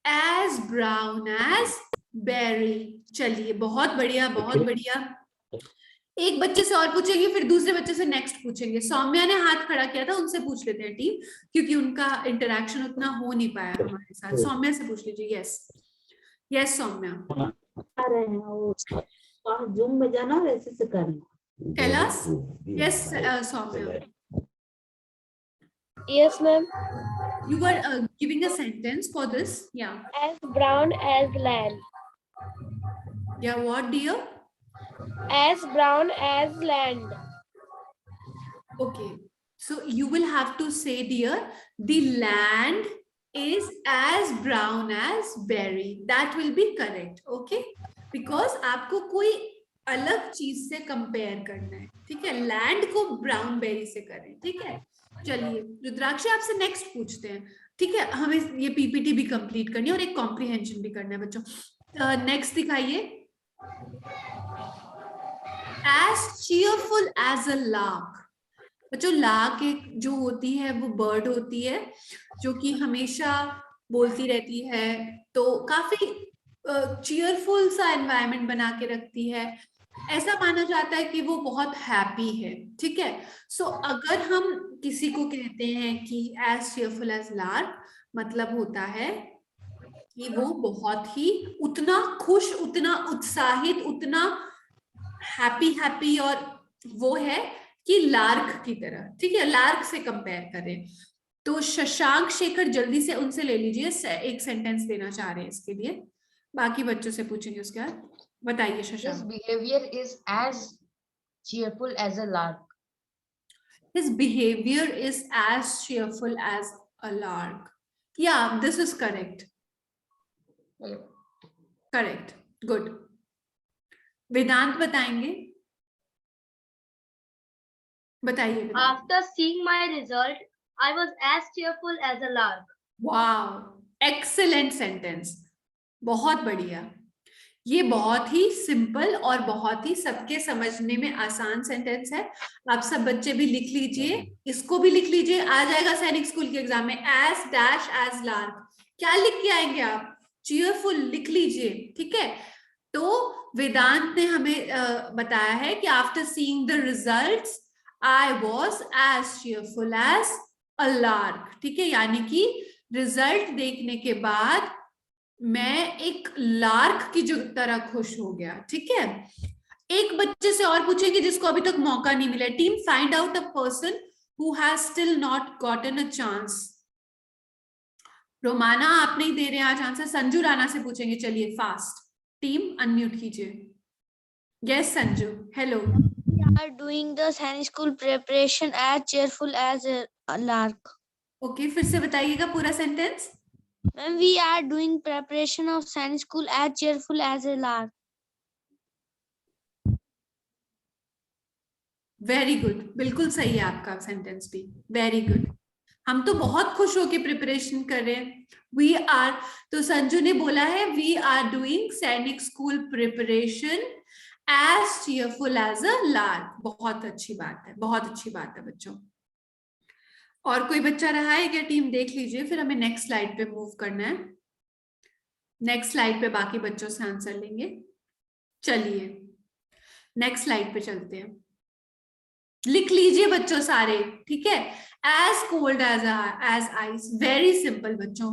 Speaker 1: as brown as berry. चलिए बहुत बढ़िया, बहुत बढ़िया। एक बच्चे से और पूछेंगे, फिर दूसरे बच्चे से नेक्स्ट पूछेंगे। सौम्या ने हाथ खड़ा किया था, उनसे पूछ लेते हैं टीम, क्योंकि उनका इंटरेक्शन उतना हो नहीं पाया हमारे साथ। सौम्या से पूछ लीजिए। Yes yes Saumya.
Speaker 12: जूम में जाना और ऐसे से करना।
Speaker 1: Kailash? Yes Saumya.
Speaker 7: Yes, ma'am.
Speaker 1: You were giving a sentence for this. Yeah.
Speaker 7: As brown as land.
Speaker 1: Yeah, what dear?
Speaker 7: As brown as land.
Speaker 1: Okay. So you will have to say dear, the land is as brown as berry. That will be correct. Okay. Because आपको कोई अलग चीज से compare करना है, ठीक है। Land को ब्राउन बेरी से करें, ठीक है। चलिए रुद्राक्षी आपसे नेक्स्ट पूछते हैं, ठीक है। हमें ये पीपीटी भी कंप्लीट करनी है और एक कॉम्प्रिहेंशन भी करना है बच्चों। नेक्स्ट दिखाइए। As cheerful as a lark. बच्चों लार्क एक जो होती है वो बर्ड होती है जो कि हमेशा बोलती रहती है, तो काफी चीयरफुल सा एनवायरनमेंट बना के रखती है। ऐसा माना जाता है कि वो बहुत हैप्पी है, ठीक है। सो अगर हम किसी को कहते हैं कि एज चीयरफुल एज लार्क, मतलब होता है कि वो बहुत ही उतना खुश, उतना उत्साहित, उतना हैप्पी और वो है कि लार्क की तरह, ठीक है। लार्क से कंपेयर करें तो शशांक शेखर जल्दी से उनसे ले लीजिए, एक सेंटेंस देना चाह रहे हैं इसके लिए, बाकी बच्चों से पूछेंगे उसके बाद। बताइए Shashank.
Speaker 4: His behavior is as cheerful as a lark.
Speaker 1: His behavior is as cheerful as a lark. Yeah, this is correct. Correct. Good. वेदांत बताएंगे, बताइए।
Speaker 8: After seeing my result, I was as cheerful as a lark.
Speaker 1: Wow, excellent sentence. बहुत बढ़िया। ये बहुत ही simple और बहुत ही सबके समझने में आसान सेंटेंस है। आप सब बच्चे भी लिख लीजिए, इसको भी लिख लीजिए, आ जाएगा सैनिक स्कूल के एग्जाम में। एज डैश एज लार्क, क्या लिख के आएंगे आप? चीयरफुल लिख लीजिए, ठीक है। तो वेदांत ने हमें बताया है कि after seeing the results I was as cheerful as a lark, ठीक है। यानी कि रिजल्ट देखने के बाद मैं एक लार्क की जो तरह खुश हो गया, ठीक है। एक बच्चे से और पूछेंगे जिसको अभी तक मौका नहीं मिला। Team, find out a person who has still not gotten a chance. Romana आप नहीं दे रहे आज आंसर, संजू राणा से पूछेंगे। चलिए फास्ट, टीम अनम्यूट कीजिए। Yes Sanju, hello.
Speaker 3: We are doing the Sainik school preparation as cheerful as a lark.
Speaker 1: Okay, फिर से बताइएगा पूरा sentence.
Speaker 3: When we are doing preparation of Sainik school as cheerful as a lark.
Speaker 1: Very good, बिल्कुल सही है आपका sentence भी, very good. हम तो बहुत खुश होके प्रिपरेशन कर रहे हैं। वी आर, तो संजू ने बोला है we are doing Sainik school preparation as cheerful as a lark. बहुत अच्छी बात है, बहुत अच्छी बात है बच्चों। और कोई बच्चा रहा है क्या टीम? देख लीजिए, फिर हमें नेक्स्ट स्लाइड पे मूव करना है। नेक्स्ट स्लाइड पे बाकी बच्चों से आंसर लेंगे। चलिए नेक्स्ट स्लाइड पे चलते हैं। लिख लीजिए बच्चों सारे, ठीक है। As cold as ice, very simple बच्चों।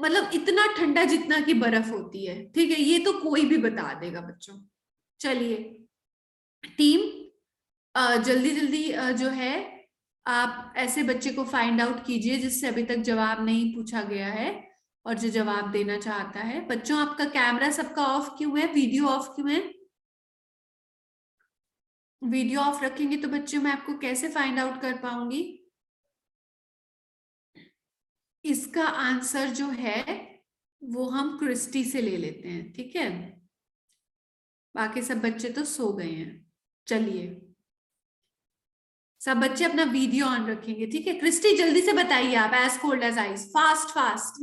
Speaker 1: मतलब इतना ठंडा जितना कि बर्फ होती है, ठीक है, ये तो कोई भी बता देगा बच्चों। चलिए टीम, जल्दी जल्दी जो है आप ऐसे बच्चे को फाइंड आउट कीजिए जिससे अभी तक जवाब नहीं पूछा गया है और जो जवाब देना चाहता है। बच्चों आपका कैमरा सबका ऑफ क्यों है? वीडियो ऑफ क्यों है? वीडियो ऑफ रखेंगे तो बच्चों मैं आपको कैसे फाइंड आउट कर पाऊंगी? इसका आंसर जो है वो हम क्रिस्टी से ले लेते हैं, ठीक है। बाकी सब बच्चे तो सो गए हैं। चलिए सब बच्चे अपना वीडियो ऑन रखेंगे, ठीक है। क्रिस्टी जल्दी से बताइए आप, as cold as ice, fast fast.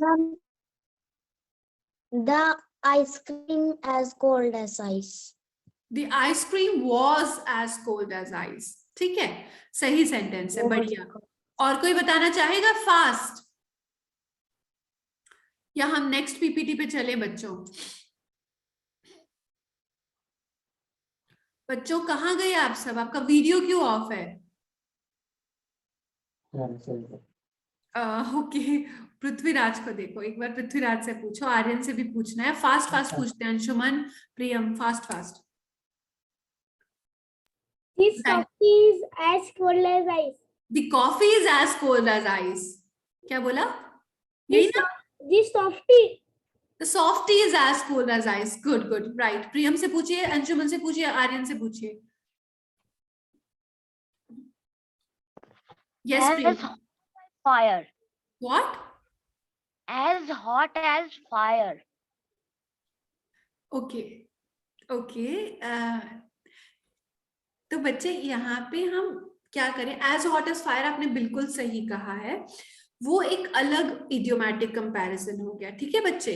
Speaker 7: The ice cream as cold as ice.
Speaker 1: The ice cream was as cold as ice, ठीक है, सही सेंटेंस है, बढ़िया। और कोई बताना चाहेगा फास्ट, या हम नेक्स्ट पीपीटी पे चले बच्चों? बच्चों कहाँ गए आप सब? आपका वीडियो क्यों ऑफ है? ओके, पृथ्वीराज को देखो एक बार, पृथ्वीराज से पूछो, आर्यन से भी पूछना है। फास्ट फास्ट पूछते हैं, Anshuman, Priyam, fast fast.
Speaker 9: This coffee is as cold as ice.
Speaker 1: The coffee is as cold as ice. क्या बोला? यही ना?
Speaker 9: This softie.
Speaker 1: The softie is as cold as ice. Good, good, right. प्रियम से पूछिए, अंशुमन से पूछिए, आर्यन से पूछिए। Yes, Priyam.
Speaker 4: Fire.
Speaker 1: What?
Speaker 4: As hot as fire.
Speaker 1: Okay, okay. तो बच्चे यहाँ पे हम क्या करें? एज हॉट एज फायर आपने बिल्कुल सही कहा है, वो एक अलग इडियोमैटिक कंपैरिजन हो गया, ठीक है बच्चे।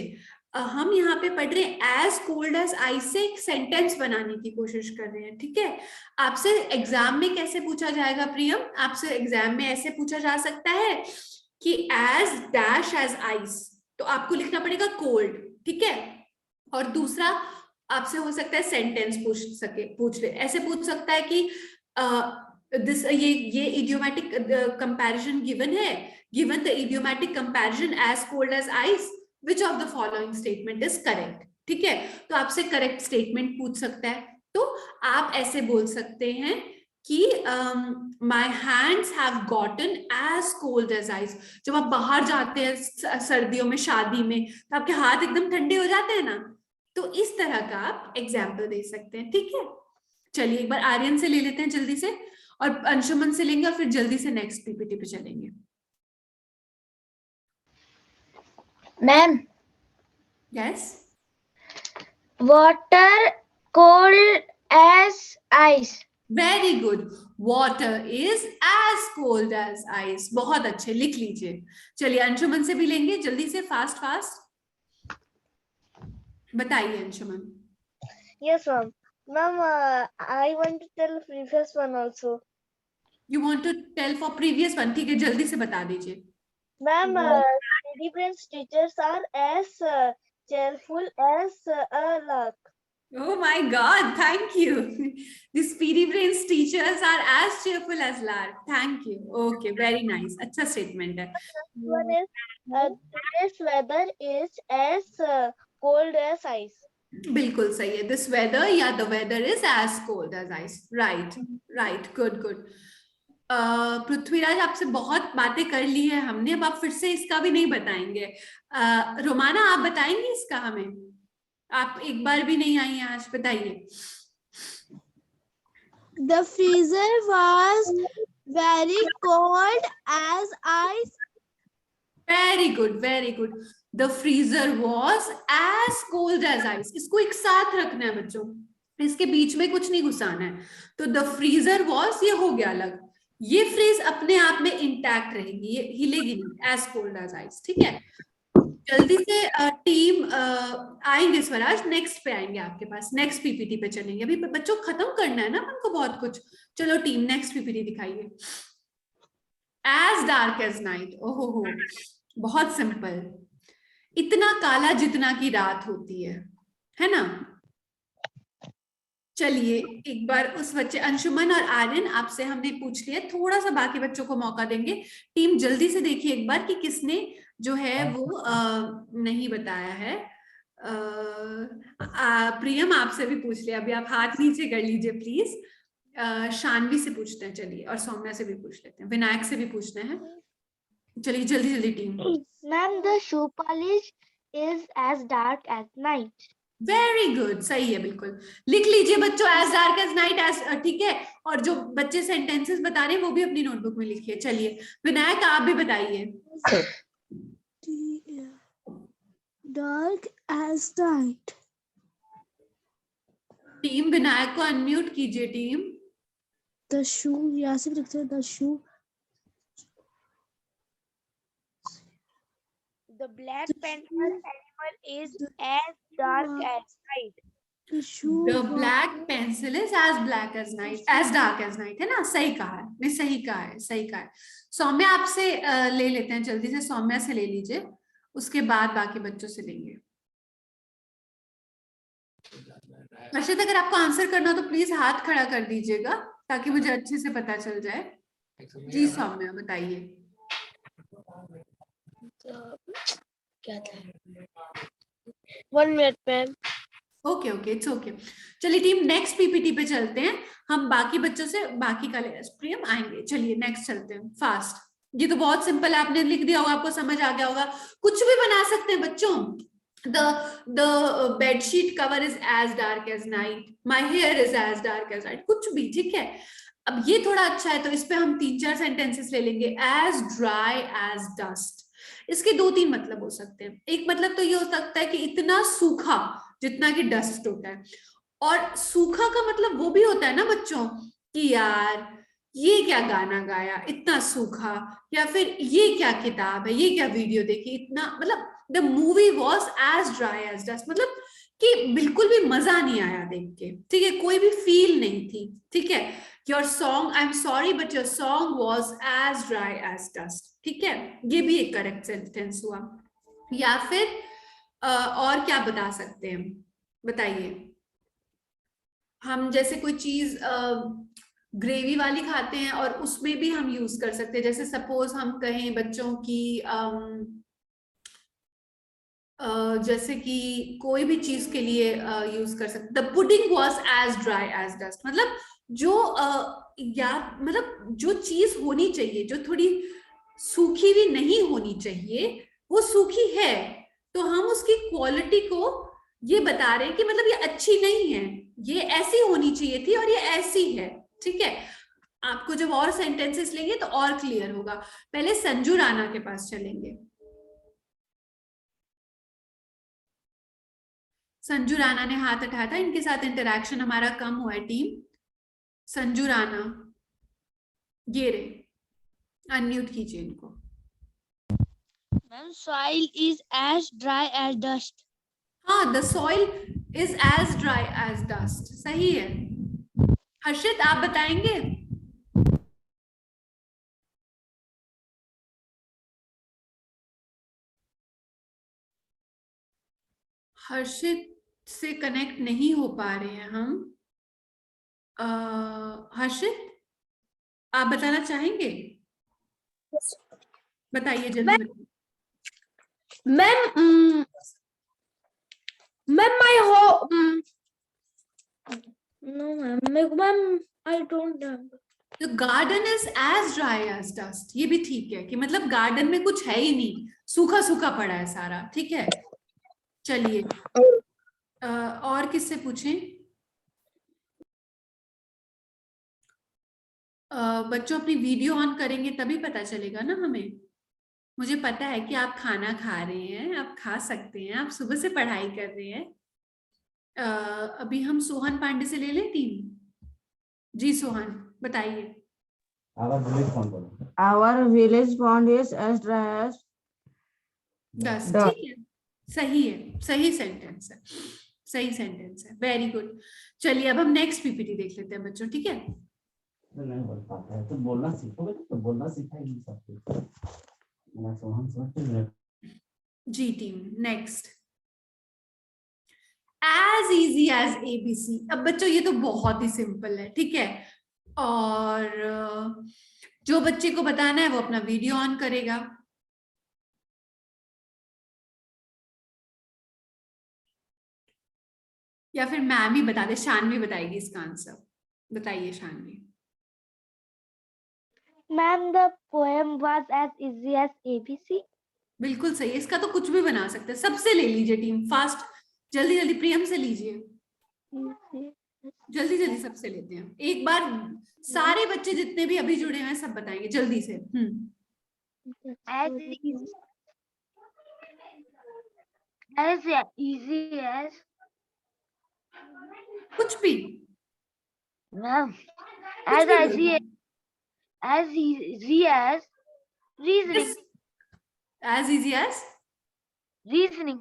Speaker 1: हम यहाँ पे पढ़ रहे हैं एज कोल्ड एज आइस से एक सेंटेंस बनाने की कोशिश कर रहे हैं, ठीक है। आपसे एग्जाम में कैसे पूछा जाएगा प्रियम? आपसे एग्जाम में ऐसे पूछा जा सकता है कि एज डैश एज आइस, तो आपको लिखना पड़ेगा कोल्ड, ठीक है। और दूसरा आपसे हो सकता है सेंटेंस पूछ ले, ऐसे पूछ सकता है कि दिस ये इडियोमैटिक कंपैरिजन गिवन है, given the idiomatic comparison as cold as ice, which of the following statement is correct, ठीक है। तो आपसे करेक्ट स्टेटमेंट पूछ सकता है, तो आप ऐसे बोल सकते हैं कि my hands have gotten as cold as ice। जब आप बाहर जाते हैं सर्दियों में, शादी में, तो आपके हाथ एकदम ठंडे हो जाते हैं ना, तो इस तरह का आप एग्जाम्पल दे सकते हैं, ठीक है। चलिए एक बार आर्यन से ले लेते हैं जल्दी से, और अंशुमन से लेंगे, और फिर जल्दी से नेक्स्ट पीपीटी पे चलेंगे।
Speaker 4: Ma'am.
Speaker 1: Yes.
Speaker 4: Water cold as ice.
Speaker 1: Very good. Water is as cold as ice. बहुत अच्छे, लिख लीजिए। चलिए अंशुमन से भी लेंगे जल्दी से, फास्ट फास्ट बताइए Anshuman.
Speaker 8: Yes, ma'am. Ma'am, I want to tell previous one also.
Speaker 1: You want to tell for previous one? ठीक है, जल्दी से बता दीजिए।
Speaker 8: Ma'am, Speedy Brain's teachers are as cheerful as a lark.
Speaker 1: Oh my God, thank you. The Speedy Brains teachers are as cheerful as lark. Thank you. Okay, very nice. अच्छा statement है।
Speaker 8: One is this weather is as cold as ice.
Speaker 1: बिल्कुल सही है। This weather या the weather is as cold as ice. Right, right. Good, good. Prithviraj आपसे बहुत बातें कर ली है हमने, अब आप फिर से इसका भी नहीं बताएंगे। रोमाना आप बताएंगे इसका हमें? आप एक बार भी नहीं आई हैं आज, बताइए।
Speaker 9: The freezer was very cold as ice.
Speaker 1: Very good, very good. The freezer was as cold as ice. इसको एक साथ रखना है बच्चों, इसके बीच में कुछ नहीं घुसाना है। तो द फ्रीजर वॉज, ये हो गया अलग, ये फ्रेज अपने आप में इंटैक्ट रहेगी, ये हिलेगी नहीं, एज कोल्ड एज आइस। ठीक है, जल्दी से टीम आएंगे स्वराज, नेक्स्ट पे आएंगे आपके पास, नेक्स्ट पीपीटी पे चलेंगे। अभी बच्चों खत्म करना है ना हमको बहुत कुछ। चलो टीम नेक्स्ट पीपीटी दिखाइए। एज डार्क एज नाइट, ओहो हो, बहुत सिंपल, इतना काला जितना की रात होती है ना। चलिए एक बार उस बच्चे अंशुमन और आर्यन आपसे हमने पूछ लिया, थोड़ा सा बाकी बच्चों को मौका देंगे। टीम जल्दी से देखिए एक बार कि किसने जो है वो नहीं बताया है। प्रियम आपसे भी पूछ लिया, अभी आप हाथ नीचे कर लीजिए प्लीज। शानवी से पूछते हैं चलिए, और सौम्या से भी पूछ लेते हैं, विनायक से भी पूछते हैं। चलिए जल्दी जल्दी team.
Speaker 8: Ma'am the shoe polish is as dark as night.
Speaker 1: Very good, सही है, बिल्कुल लिख लीजिए बच्चों, as dark as night, as, ठीक है। और जो बच्चे सेंटेंसेस बता रहे हैं वो भी अपनी नोटबुक में लिखिए। चलिए विनायक आप भी बताइए।
Speaker 13: Dark as night.
Speaker 1: Team Vinayak को अनम्यूट कीजिए टीम।
Speaker 13: द शू, यहाँ से लिखते हैं the shoe.
Speaker 3: The Black Panther animal is as dark as night.
Speaker 1: The black pencil is as black as night, as dark as night, है ना, सही कहा है, नहीं सही कहा है, सही कहा है। सौम्या आपसे ले लेते हैं, जल्दी से सौम्या से ले लीजिए, उसके बाद बाकी बच्चों से लेंगे। अर्षित अगर आपको आंसर करना हो तो प्लीज हाथ खड़ा कर दीजिएगा ताकि मुझे अच्छे से पता चल जाए। जी सौम्या बताइए।
Speaker 3: क्या था? 1 minute ma'am.
Speaker 1: Okay okay, it's okay. चलिए टीम नेक्स्ट पीपीटी पे चलते हैं, हम बाकी बच्चों से बाकी का प्रियम आएंगे। चलिए नेक्स्ट चलते हैं फास्ट। ये तो बहुत सिंपल है, आपने लिख दिया होगा, आपको समझ आ गया होगा, कुछ भी बना सकते हैं बच्चों। the bedsheet cover is as dark as night, my hair is as dark as night, कुछ भी, ठीक है। अब ये थोड़ा अच्छा है तो इस पे हम 3-4 सेंटेंसेस ले लेंगे। as dry as dust, इसके 2-3 मतलब हो सकते हैं। एक मतलब तो ये हो सकता है कि इतना सूखा जितना कि डस्ट होता है, और सूखा का मतलब वो भी होता है ना बच्चों कि यार ये क्या गाना गाया इतना सूखा, या फिर ये क्या किताब है, ये क्या वीडियो देखी इतना, मतलब the movie was as dry as dust, मतलब कि बिल्कुल भी मजा नहीं आया देख के, ठीक है, कोई भी फील नहीं थी, ठीक है। Your song, I am sorry but your song was as dry as dust, ठीक है, ये भी एक करेक्ट सेंटेंस हुआ। या फिर और क्या बता सकते हैं, बताइए। हम जैसे कोई चीज ग्रेवी वाली खाते हैं और उसमें भी हम यूज कर सकते हैं, जैसे सपोज हम कहें बच्चों की जैसे कि कोई भी चीज के लिए यूज कर सकते। The pudding was as dry as dust, मतलब जो मतलब जो चीज होनी चाहिए जो थोड़ी सूखी भी नहीं होनी चाहिए वो सूखी है, तो हम उसकी क्वालिटी को ये बता रहे हैं कि मतलब ये अच्छी नहीं है, ये ऐसी होनी चाहिए थी और ये ऐसी है, ठीक है। आपको जब और सेंटेंसेस लेंगे तो और क्लियर होगा। पहले संजू राणा के पास चलेंगे। संजू राणा ने हाथ उठाया था, इनके साथ इंटरेक्शन हमारा कम हुआ है टीम। संजू राणा, ये रे, अनम्यूट कीजिए इनको।
Speaker 3: Ma'am soil is as dry as dust.
Speaker 1: हाँ, the soil is as dry as dust, सही है। हर्षित आप बताएंगे। हर्षित से कनेक्ट नहीं हो पा रहे हैं हम। हर्षित आप बताना चाहेंगे? बताइए जल्दी।
Speaker 9: मैम माय हो no ma'am I don't know.
Speaker 1: The garden is as dry as dust, ये भी ठीक है कि मतलब गार्डन में कुछ है ही नहीं, सूखा सूखा पड़ा है सारा, ठीक है। चलिए और किससे पूछें? बच्चों अपनी वीडियो ऑन करेंगे तभी पता चलेगा ना हमें। मुझे पता है कि आप खाना खा रहे हैं, आप खा सकते हैं, आप सुबह से पढ़ाई कर रहे हैं। अभी हम सोहन पांडे से ले लें टीम। जी सोहन बताइए।
Speaker 6: Our village pond बोलो।
Speaker 11: Our village pond is as dry as
Speaker 1: 10।
Speaker 11: the
Speaker 1: ठीक है, सही है, सही सेंटेंस है, सही सेंटेंस है, वेरी गुड। चलिए अब हम नेक्स्ट पीपीटी देख लेते हैं बच्चों, ठीक है।
Speaker 6: नहीं बोल पाता है तो बोलना सीखोगे तो बोलना सिखाएगी सब कुछ। मैं सोहन समझ
Speaker 1: जी team next. As easy as ABC. अब बच्चों ये तो बहुत ही सिंपल है, ठीक है। और जो बच्चे को बताना है वो अपना वीडियो ऑन करेगा। या फिर मैम ही बता दे, शानवी बताएगी इसका आंसर। बताइए Shanvi.
Speaker 8: Ma'am, the poem was as easy as ABC.
Speaker 1: बिल्कुल सही है, इसका तो कुछ भी बना सकते हैं। सबसे ले लीजिए टीम, फास्ट, जल्दी जल्दी प्रियम से लीजिए, जल्दी जल्दी सबसे लेते हैं एक बार। सारे बच्चे जितने भी अभी जुड़े हैं सब बताएंगे जल्दी से।
Speaker 8: As easy as
Speaker 1: कुछ भी
Speaker 8: ma'am,
Speaker 1: कुछ
Speaker 8: as
Speaker 1: भी
Speaker 8: easy as reasoning.
Speaker 1: as easy as
Speaker 8: Reasoning.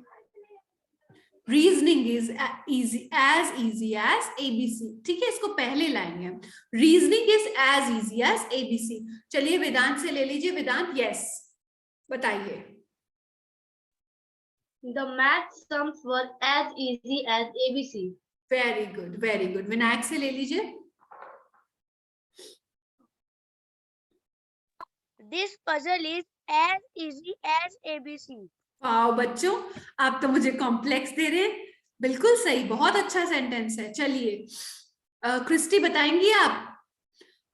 Speaker 1: Reasoning is easy as ABC। ठीक है, इसको पहले लाएंगे हम। Reasoning is as easy as ABC। चलिए वेदांत से ले लीजिए। वेदांत यस बताइए।
Speaker 4: The math sums were as easy as ABC.
Speaker 1: Very good, very good. Vinayak से ले लीजिए।
Speaker 3: This puzzle is as easy as ABC.
Speaker 1: Wow बच्चों, आप तो मुझे कॉम्प्लेक्स दे रहे हैं। बिल्कुल सही, बहुत अच्छा सेंटेंस है। चलिए क्रिस्टी बताएंगी आप?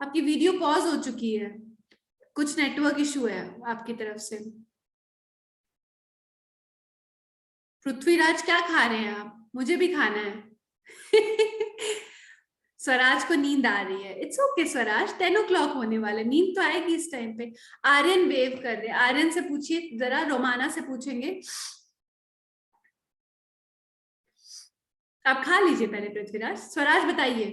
Speaker 1: आपकी वीडियो पॉज हो चुकी है, कुछ नेटवर्क इशू है आपकी तरफ से। पृथ्वीराज क्या खा रहे हैं आप? मुझे भी खाना है। स्वराज को नींद आ रही है। इट्स ओके स्वराज, 10 o'clock होने वाले, नींद तो आएगी इस टाइम पे। आर्यन वेव कर रहे हैं, आर्यन से पूछिए जरा, रोमाना से पूछेंगे। आप खा लीजिए पहले पृथ्वीराज। स्वराज बताइए।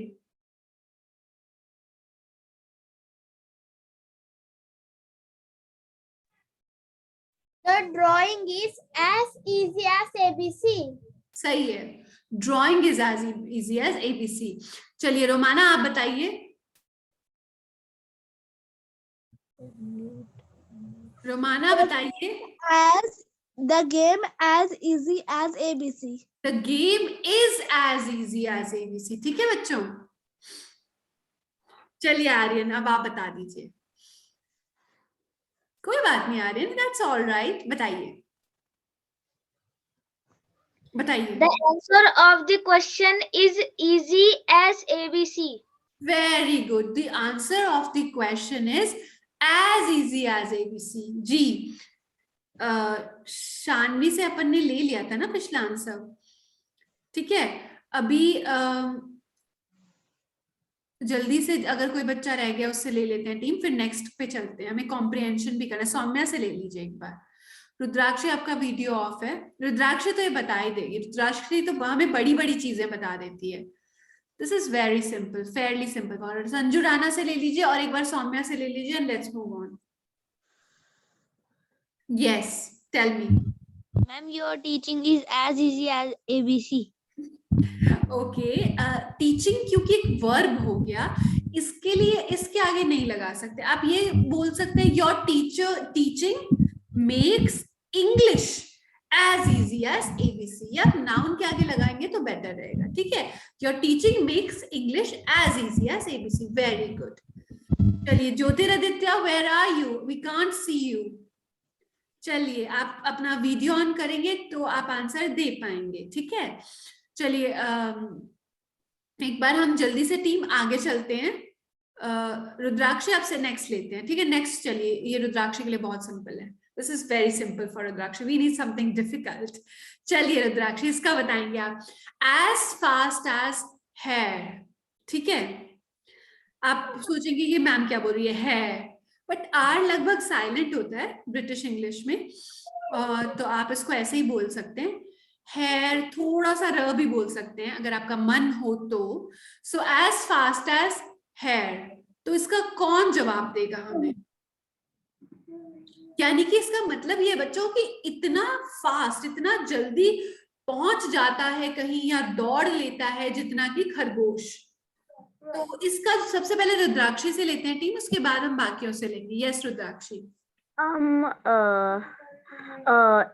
Speaker 9: The drawing is as easy as ABC.
Speaker 1: सही है, drawing is as easy as ABC। चलिए रोमाना आप बताइए। रोमाना बताइए।
Speaker 13: As the game as easy as ABC.
Speaker 1: The game is as easy as ABC। ठीक है बच्चों। चलिए आर्यन अब आप बता दीजिए। कोई बात नहीं आर्यन, दैट्स ऑल राइट। बताइए बताइए।
Speaker 8: The answer of the question is easy as ABC.
Speaker 1: Very good. The answer of the question is as easy as ABC। जी शानवी से अपन ने ले लिया था ना पिछला आंसर, ठीक है। अभी जल्दी से अगर कोई बच्चा रह गया उससे ले लेते हैं टीम, फिर नेक्स्ट पे चलते हैं। हमें कॉम्प्रिहेंशन भी करना है। सौम्या से ले लीजिए एक बार। रुद्राक्षी आपका वीडियो ऑफ है। रुद्राक्षी तो ये बता ही देगी, रुद्राक्षी तो हमें बड़ी बड़ी चीजें बता देती है। This is very simple, Fairlie simple. Sanju Rana से ले लीजिए और एक बार सौम्या से ले लीजिए and let's move on. Yes tell me.
Speaker 3: Ma'am, your teaching is as easy as ABC.
Speaker 1: Okay, teaching क्योंकि एक वर्ब हो गया, इसके लिए इसके आगे नहीं लगा सकते। आप ये बोल सकते हैं your teacher teaching makes English as easy as ABC, या नाउन के आगे लगाएंगे तो बेटर रहेगा। ठीक है, your teaching makes English as easy as ABC। Very good. चलिए Jyotiraditya, where are you? We can't see you. चलिए आप अपना वीडियो ऑन करेंगे तो आप आंसर दे पाएंगे, ठीक है। चलिए एक बार हम जल्दी से टीम आगे चलते हैं। रुद्राक्षी आपसे नेक्स्ट लेते हैं, ठीक है। नेक्स्ट चलिए, ये रुद्राक्षी के लिए बहुत सिंपल है। This is very simple for Rudrakshi, we need something difficult. चलिए रुद्राक्षी इसका बताएंगे आप। एज फास्ट एज हेयर, ठीक है। आप सोचेंगे कि मैम क्या बोल रही है, बट आर लगभग साइलेंट होता है ब्रिटिश इंग्लिश में, तो आप इसको ऐसे ही बोल सकते हैं, hair, थोड़ा सा र भी बोल सकते हैं अगर आपका मन हो तो. So as fast as hair. तो इसका कौन जवाब देगा हमें? यानी कि इसका मतलब ये बच्चों कि इतना फास्ट, इतना जल्दी पहुंच जाता है कहीं या दौड़ लेता है जितना कि खरगोश. तो इसका सबसे पहले रुद्राक्षी से लेते हैं टीम, उसके बाद हम बाकियों से लेंगे. Yes रुद्राक्षी.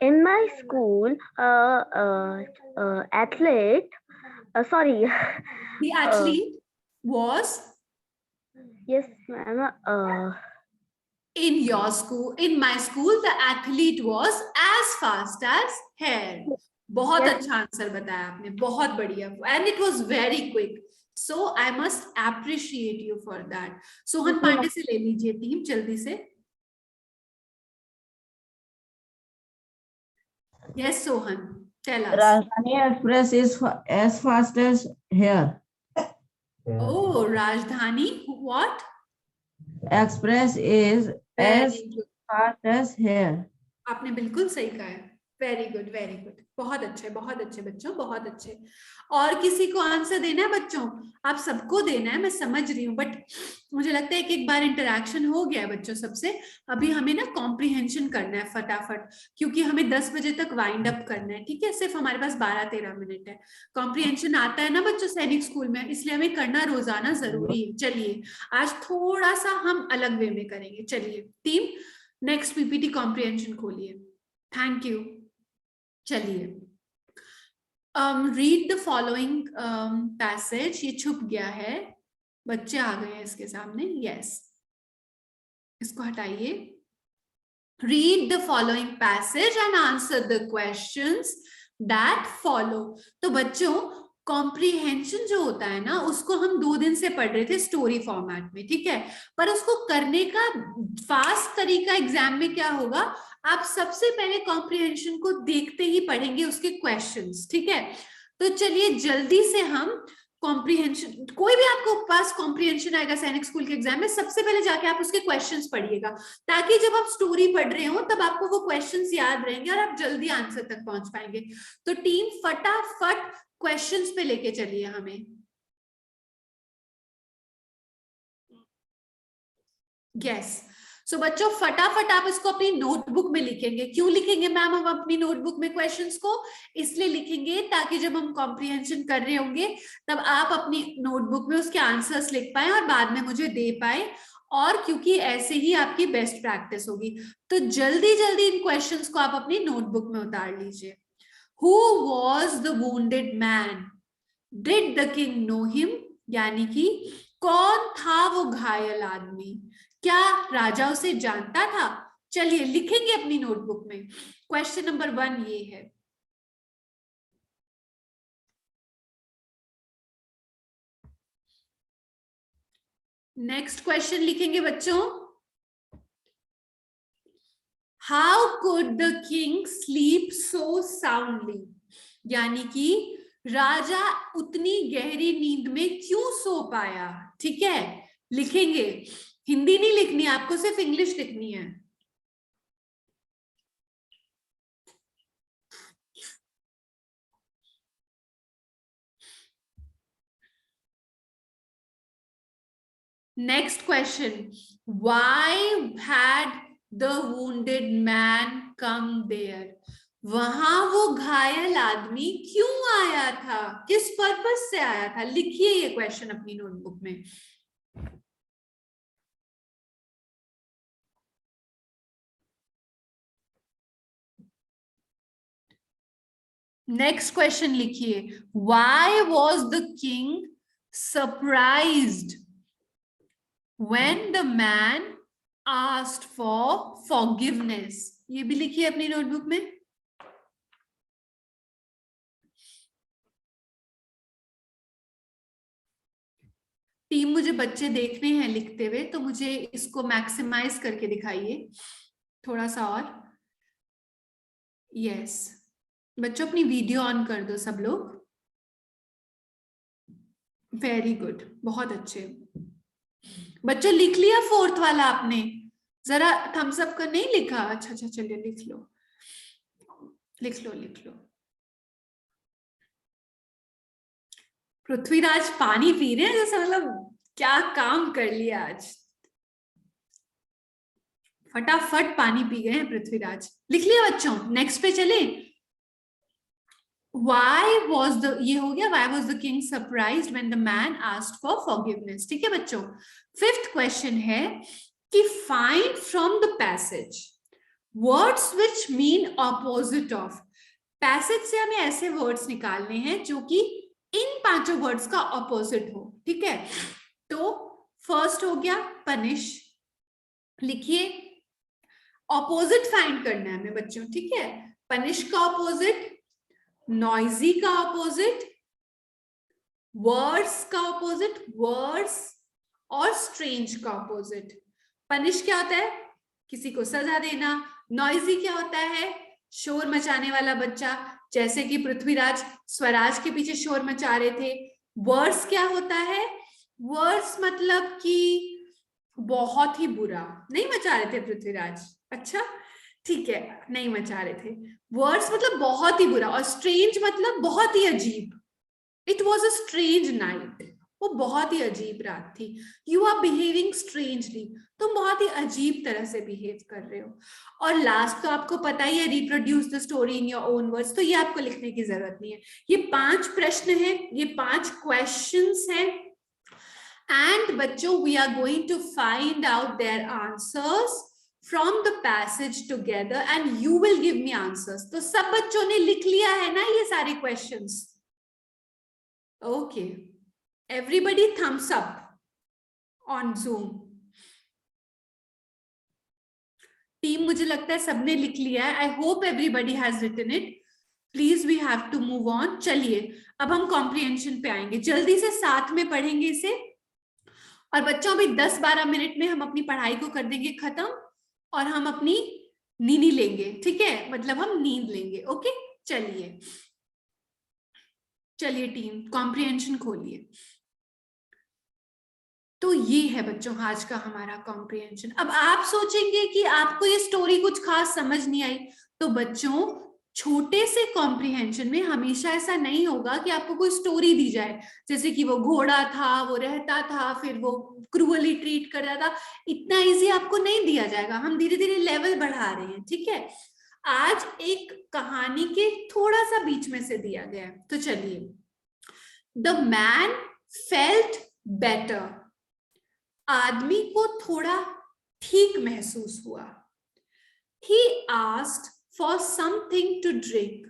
Speaker 5: In my school, athlete, sorry.
Speaker 1: The athlete was?
Speaker 5: Yes, ma'am.
Speaker 1: In your school, in my school, the athlete was as fast as hair. बहुत अच्छा आंसर बताया आपने, बहुत बढ़िया. And it was very quick. So I must appreciate you for that. Sohan Pandey से ले लीजिए team जल्दी से. Yes, Sohan, tell us.
Speaker 11: Rajdhani Express is as fast as hair.
Speaker 1: Oh, Rajdhani, what?
Speaker 11: Express is as
Speaker 1: Very good.
Speaker 11: fast as hair.
Speaker 1: आपने बिल्कुल सही कहा है. Very good, very good. बहुत अच्छे बच्चों, बहुत अच्छे. और किसी को आंसर देना है बच्चों? आप सबको देना है, मैं समझ रही हूँ, बट मुझे लगता है एक बार इंटरेक्शन हो गया है बच्चों सबसे. अभी हमें ना कॉम्प्रिहेंशन करना है फटाफट, क्योंकि हमें 10 बजे तक वाइंड अप करना है. ठीक है, सिर्फ हमारे पास 12-13 मिनट है. कॉम्प्रिहेंशन आता है ना बच्चों सैनिक स्कूल में, इसलिए हमें करना रोजाना जरूरी है. चलिए आज थोड़ा सा हम अलग वे में करेंगे. चलिए टीम, नेक्स्ट पीपीटी कॉम्प्रिहेंशन खोलिए. Thank you. चलिए, रीड द फॉलोइंग पैसेज. ये छुप गया है, बच्चे आ गए हैं इसके सामने. यस, इसको हटाइए. Read the following passage and answer the questions that follow. तो बच्चों कॉम्प्रिहेंशन जो होता है ना, उसको हम 2 दिन से पढ़ रहे थे स्टोरी फॉर्मेट में. ठीक है, पर उसको करने का फास्ट तरीका एग्जाम में क्या होगा, आप सबसे पहले कॉम्प्रिहेंशन को देखते ही पढ़ेंगे उसके क्वेश्चंस. ठीक है, तो चलिए जल्दी से हम कॉम्प्रिहेंशन, कोई भी आपको पास कॉम्प्रिहेंशन आएगा सैनिक स्कूल के एग्जाम में, सबसे पहले जाके आप उसके क्वेश्चंस पढ़िएगा, ताकि जब आप स्टोरी पढ़ रहे हो तब आपको वो क्वेश्चंस याद रहेंगे और आप जल्दी आंसर तक पहुंच पाएंगे. तो टीम फटाफट क्वेश्चंस पे लेके चलिए हमें. यस, सो बच्चों फटाफट आप इसको अपनी नोटबुक में लिखेंगे. क्यों लिखेंगे मैम हम अपनी नोटबुक में क्वेश्चंस को? इसलिए लिखेंगे ताकि जब हम कॉम्प्रिहेंशन कर रहे होंगे तब आप अपनी नोटबुक में उसके आंसर्स लिख पाए और बाद में मुझे दे पाए, और क्योंकि ऐसे ही आपकी बेस्ट प्रैक्टिस होगी. तो जल्दी जल्दी इन क्वेश्चंस को आप अपनी नोटबुक में उतार लीजिए. Who was the wounded man? Did the king know him? यानी कि कौन था वो घायल आदमी? क्या राजा उसे जानता था? चलिए लिखेंगे अपनी नोटबुक में. क्वेश्चन नंबर 1 ये है. नेक्स्ट क्वेश्चन लिखेंगे बच्चों. How could the king sleep so soundly? यानी कि राजा उतनी गहरी नींद में क्यों सो पाया? ठीक है, लिखेंगे. हिंदी नहीं लिखनी, आपको सिर्फ इंग्लिश लिखनी है. Next question. Why had the wounded man come there? वहां वो घायल आदमी क्यों आया था? किस पर्पस से आया था? लिखिए ये क्वेश्चन अपनी नोटबुक में. नेक्स्ट क्वेश्चन लिखिए. Why was the king surprised when the man asked for forgiveness? ये भी लिखिए अपनी नोटबुक में. टीम, मुझे बच्चे देखने हैं लिखते हुए, तो मुझे इसको मैक्सिमाइज करके दिखाइए थोड़ा सा और. यस, बच्चों अपनी वीडियो ऑन कर दो सब लोग. वेरी गुड, बहुत अच्छे बच्चों. लिख लिया 4th वाला आपने? जरा थम्स अप का नहीं लिखा? अच्छा, चलिए लिख लो. पृथ्वीराज पानी पी रहे हैं, जैसे मतलब क्या काम कर लिया आज, फटाफट पानी पी गए हैं पृथ्वीराज। लिख लिया बच्चों, नेक्स्ट पे चले। Why was the, ये हो गया, why was the king surprised when the man asked for forgiveness? ठीक है बच्चों। फिफ्थ क्वेश्चन है कि find from the passage words which mean opposite of। Passage से हमें ऐसे वर्ड्स निकालने हैं जो कि इन पांचों वर्ड्स का ऑपोजिट हो, ठीक है। तो फर्स्ट हो गया पनिश, लिखिए। ऑपोजिट फाइंड करना है हमें बच्चों, ठीक है। पनिश का ऑपोजिट, नॉइजी का ऑपोजिट, वर्ड्स का ऑपोजिट, वर्ड्स और स्ट्रेंज का ऑपोजिट। पनिश क्या होता है? किसी को सजा देना। नॉइजी क्या होता है? शोर मचाने वाला बच्चा, जैसे कि पृथ्वीराज स्वराज के पीछे शोर मचा रहे थे। वर्ड्स क्या होता है? वर्ड्स मतलब कि बहुत ही बुरा, नहीं मचा रहे थे पृथ्वीराज, अच्छा ठीक है, नहीं मचा रहे थे। वर्ड्स मतलब बहुत ही बुरा, और स्ट्रेंज मतलब बहुत ही अजीब। It was a strange night, वो बहुत ही अजीब रात थी। यू आर बिहेविंग स्ट्रेंजली, तुम बहुत ही अजीब तरह से बिहेव कर रहे हो। और लास्ट तो आपको पता ही है, reproduce the story in your own words, तो ये आपको लिखने की जरूरत नहीं है। ये 5 प्रश्न हैं, ये 5 क्वेश्चंस हैं, एंड बच्चों we are going to find out their answers from the passage together and you will give me answers। तो सब बच्चों ने लिख लिया है ना ये सारे questions? Okay, everybody thumbs up on Zoom। Team मुझे लगता है सबने लिख लिया है। I hope everybody has written it। Please we have to move on। चलिए अब हम comprehension पे आएंगे, जल्दी से साथ में पढ़ेंगे इसे। और बच्चों अभी 10-12 मिनट में हम अपनी पढ़ाई को कर देंगे खत्म और हम अपनी नीनी लेंगे, ठीक है, मतलब हम नींद लेंगे। ओके चलिए चलिए टीम कॉम्प्रिहेंशन खोलिए। तो ये है बच्चों आज का हमारा कॉम्प्रिहेंशन। अब आप सोचेंगे कि आपको ये स्टोरी कुछ खास समझ नहीं आई, तो बच्चों छोटे से कॉम्प्रिहेंशन में हमेशा ऐसा नहीं होगा कि आपको कोई स्टोरी दी जाए, जैसे कि वो घोड़ा था, वो रहता था, फिर वो क्रूअली ट्रीट कर रहा था। इतना इजी आपको नहीं दिया जाएगा, हम धीरे धीरे लेवल बढ़ा रहे हैं, ठीक है। आज एक कहानी के थोड़ा सा बीच में से दिया गया है, तो चलिए। द मैन फेल्ट बेटर, आदमी को थोड़ा ठीक महसूस हुआ। He asked for something to drink,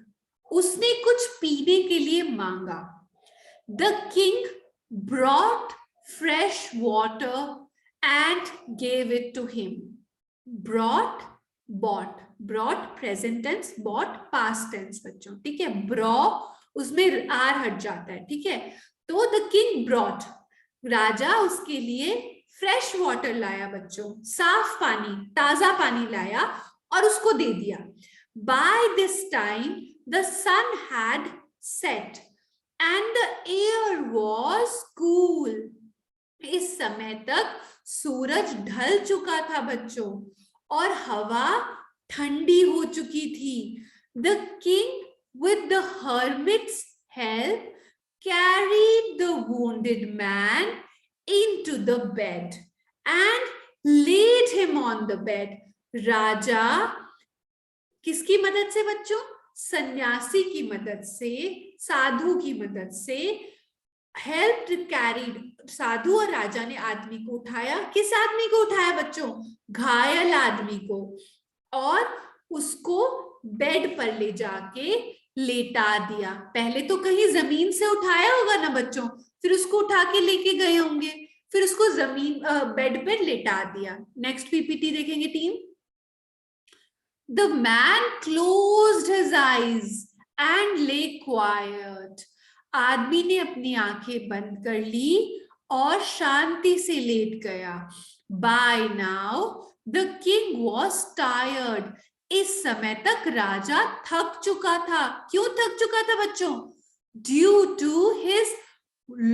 Speaker 1: उसने कुछ पीने के लिए मांगा। The king brought fresh water and gave it to him। brought, bought, brought present tense, bought past tense बच्चों, ठीक है। brought उसमें आर हट जाता है, ठीक है। तो the king brought, राजा उसके लिए फ्रेश वाटर लाया बच्चों, साफ पानी, ताजा पानी लाया और उसको दे दिया। By this time the sun had set and the air was cool। इस समय तक सूरज ढल चुका था बच्चों और हवा ठंडी हो चुकी थी। The king with the hermit's help carried the wounded man into the bed and laid him on the bed। राजा किसकी मदद से बच्चों? सन्यासी की मदद से, साधु की मदद से। हेल्प कैरीड, साधु और राजा ने आदमी को उठाया। किस आदमी को उठाया बच्चों? घायल आदमी को, और उसको बेड पर ले जाके लेटा दिया। पहले तो कहीं जमीन से उठाया होगा ना बच्चों, फिर उसको उठा के लेके गए होंगे, फिर उसको जमीन बेड पर लेटा दिया। नेक्स्ट पीपीटी देखेंगे team. The man closed his eyes and lay quiet। आदमी ने अपनी आंखें बंद कर ली और शांति से लेट गया। By now the king was tired। इस समय तक राजा थक चुका था। क्यों थक चुका था बच्चों? Due to his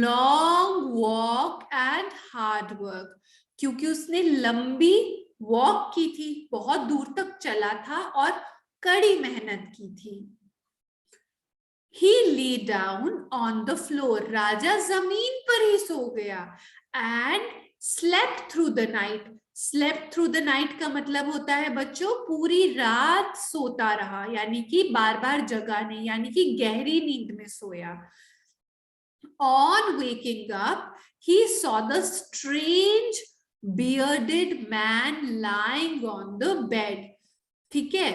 Speaker 1: long walk and hard work। क्योंकि उसने लंबी वॉक की थी, बहुत दूर तक चला था और कड़ी मेहनत की थी। He lay down on the floor. राजा जमीन पर ही सो गया. And slept through the night. Slept through the night का मतलब होता है बच्चों पूरी रात सोता रहा, यानी कि बार बार जगा नहीं, यानी कि गहरी नींद में सोया. On waking up, he saw the strange bearded man lying on the bed. ठीक है,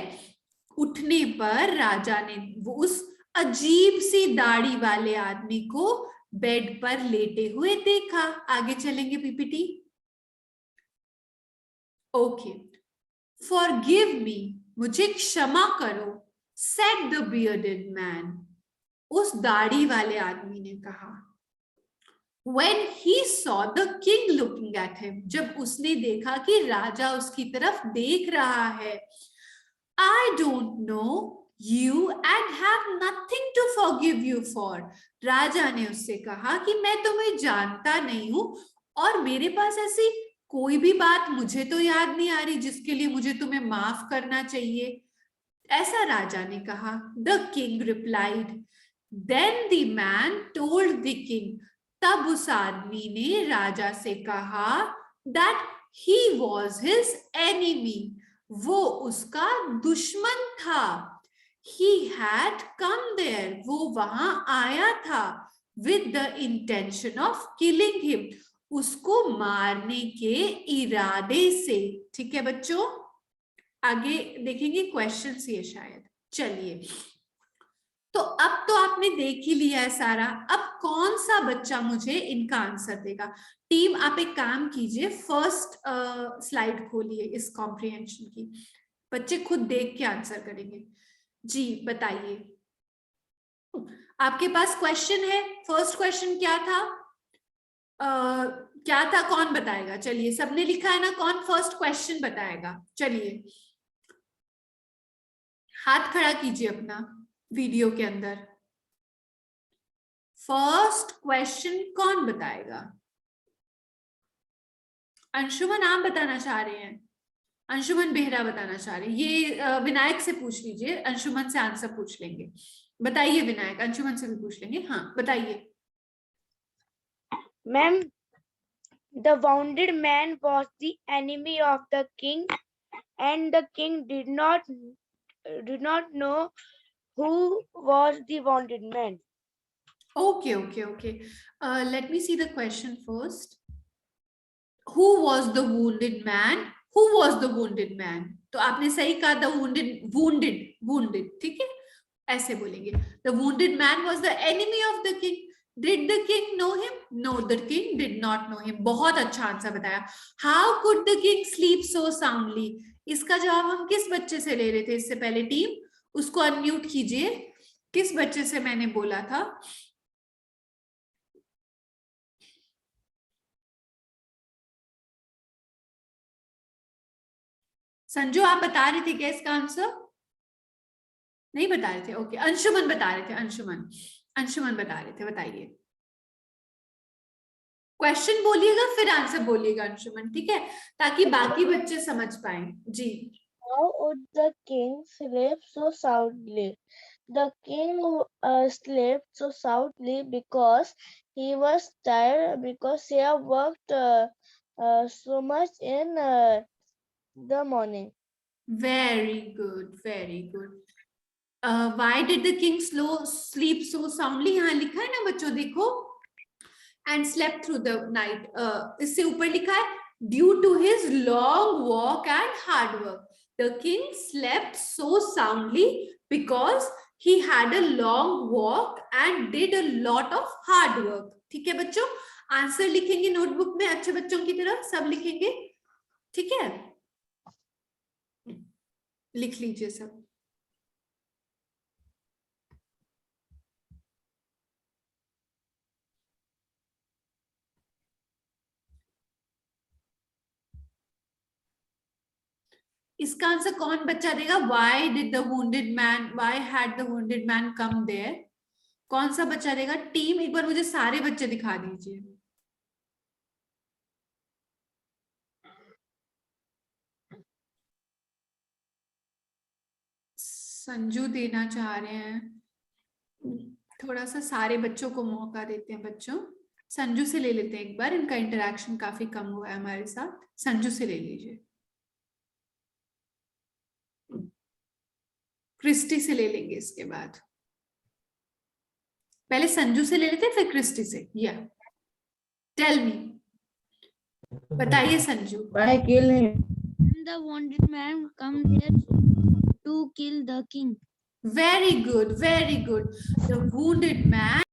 Speaker 1: उठने पर राजा ने वो उस अजीब सी दाढ़ी वाले आदमी को बेड पर लेटे हुए देखा. आगे चलेंगे पीपीटी. ओके. Forgive me, मुझे क्षमा करो, said the bearded man. उस दाढ़ी वाले आदमी ने कहा. When he saw the king looking at him, जब उसने देखा कि राजा उसकी तरफ देख रहा है. I don't know you and have nothing to forgive you for. राजा ने उससे कहा कि मैं तुम्हें जानता नहीं हूं और मेरे पास ऐसी कोई भी बात मुझे तो याद नहीं आ रही जिसके लिए मुझे तुम्हें माफ करना चाहिए. ऐसा राजा ने कहा. The king replied. Then the man told the king. तब उस आदमी ने राजा से कहा that he was his enemy. वो उसका दुश्मन था. He had come there. वो वहां आया था with the intention of killing him. उसको मारने के इरादे से. ठीक है बच्चों, आगे देखेंगे क्वेश्चन ये शायद. चलिए, तो अब तो आपने देख ही लिया है सारा. अब कौन सा बच्चा मुझे इनका आंसर देगा? टीम आप एक काम कीजिए, फर्स्ट स्लाइड खोलिए इस कॉम्प्रिहेंशन की. बच्चे खुद देख के आंसर करेंगे. जी बताइए, आपके पास क्वेश्चन है. फर्स्ट क्वेश्चन क्या था? क्या था, कौन बताएगा? चलिए, सबने लिखा है ना, कौन फर्स्ट क्वेश्चन बताएगा? चलिए हाथ खड़ा कीजिए अपना वीडियो के अंदर. फर्स्ट क्वेश्चन कौन बताएगा? अंशुमन आप बताना चाह रहे हैं? अंशुमन बेहरा बताना चाह रहे हैं. ये विनायक से पूछ लीजिए, अंशुमन से आंसर पूछ लेंगे. बताइए विनायक, अंशुमन से भी पूछ लेंगे. हाँ बताइए.
Speaker 3: Ma'am, the wounded man was the enemy of the king and the king did not know who was the wounded man.
Speaker 1: Okay. Let me see the question first. Who was the wounded man? Who was the wounded man? तो आपने सही कहा, the wounded. ठीक है, ऐसे बोलेंगे. The wounded man was the enemy of the king. Did the king know him? No, the king did not know him. बहुत अच्छा आंसर बताया. How could the king sleep so soundly? इसका जवाब हम किस बच्चे से ले रहे थे इससे पहले? टीम उसको अनम्यूट कीजिए. किस बच्चे से मैंने बोला था? संजू आप बता रहे थे क्या इसका आंसर? नहीं बता रहे थे. ओके, अंशुमन बता रहे थे. अंशुमन बता रहे थे. बताइए, क्वेश्चन बोलिएगा फिर आंसर बोलिएगा अंशुमन, ठीक है, ताकि बाकी बच्चे समझ पाए. जी.
Speaker 8: How would the king sleep so soundly? The king slept so soundly because he was tired, because he had worked so much in the morning.
Speaker 1: Very good. Why did the king sleep so soundly? यहाँ लिखा है ना बच्चों, देखो. And slept through the night. इससे ऊपर लिखा है due to his long walk and hard work. The king slept so soundly because he had a long walk and did a lot of hard work. ठीक है बच्चों, answer लिखेंगे notebook में अच्छे बच्चों की तरह, सब लिखेंगे. ठीक है, लिख लीजिए सब. इसका आंसर कौन बच्चा देगा? Why had the wounded man come there? कौन सा बच्चा देगा? टीम एक बार मुझे सारे बच्चे दिखा दीजिए. संजू देना चाह रहे हैं, थोड़ा सा सारे बच्चों को मौका देते हैं। बच्चों, संजू से ले लेते हैं एक बार, इनका इंटरेक्शन काफी कम हुआ है हमारे साथ। संजू से ले लीजिए, क्रिस्टी से ले लेंगे इसके बाद। पहले संजू से ले लेते हैं फिर क्रिस्टी से। या टेल मी, बताइए Sanju.
Speaker 11: I kill him.
Speaker 8: The wounded man come there to kill the king.
Speaker 1: Very good, very good. The wounded man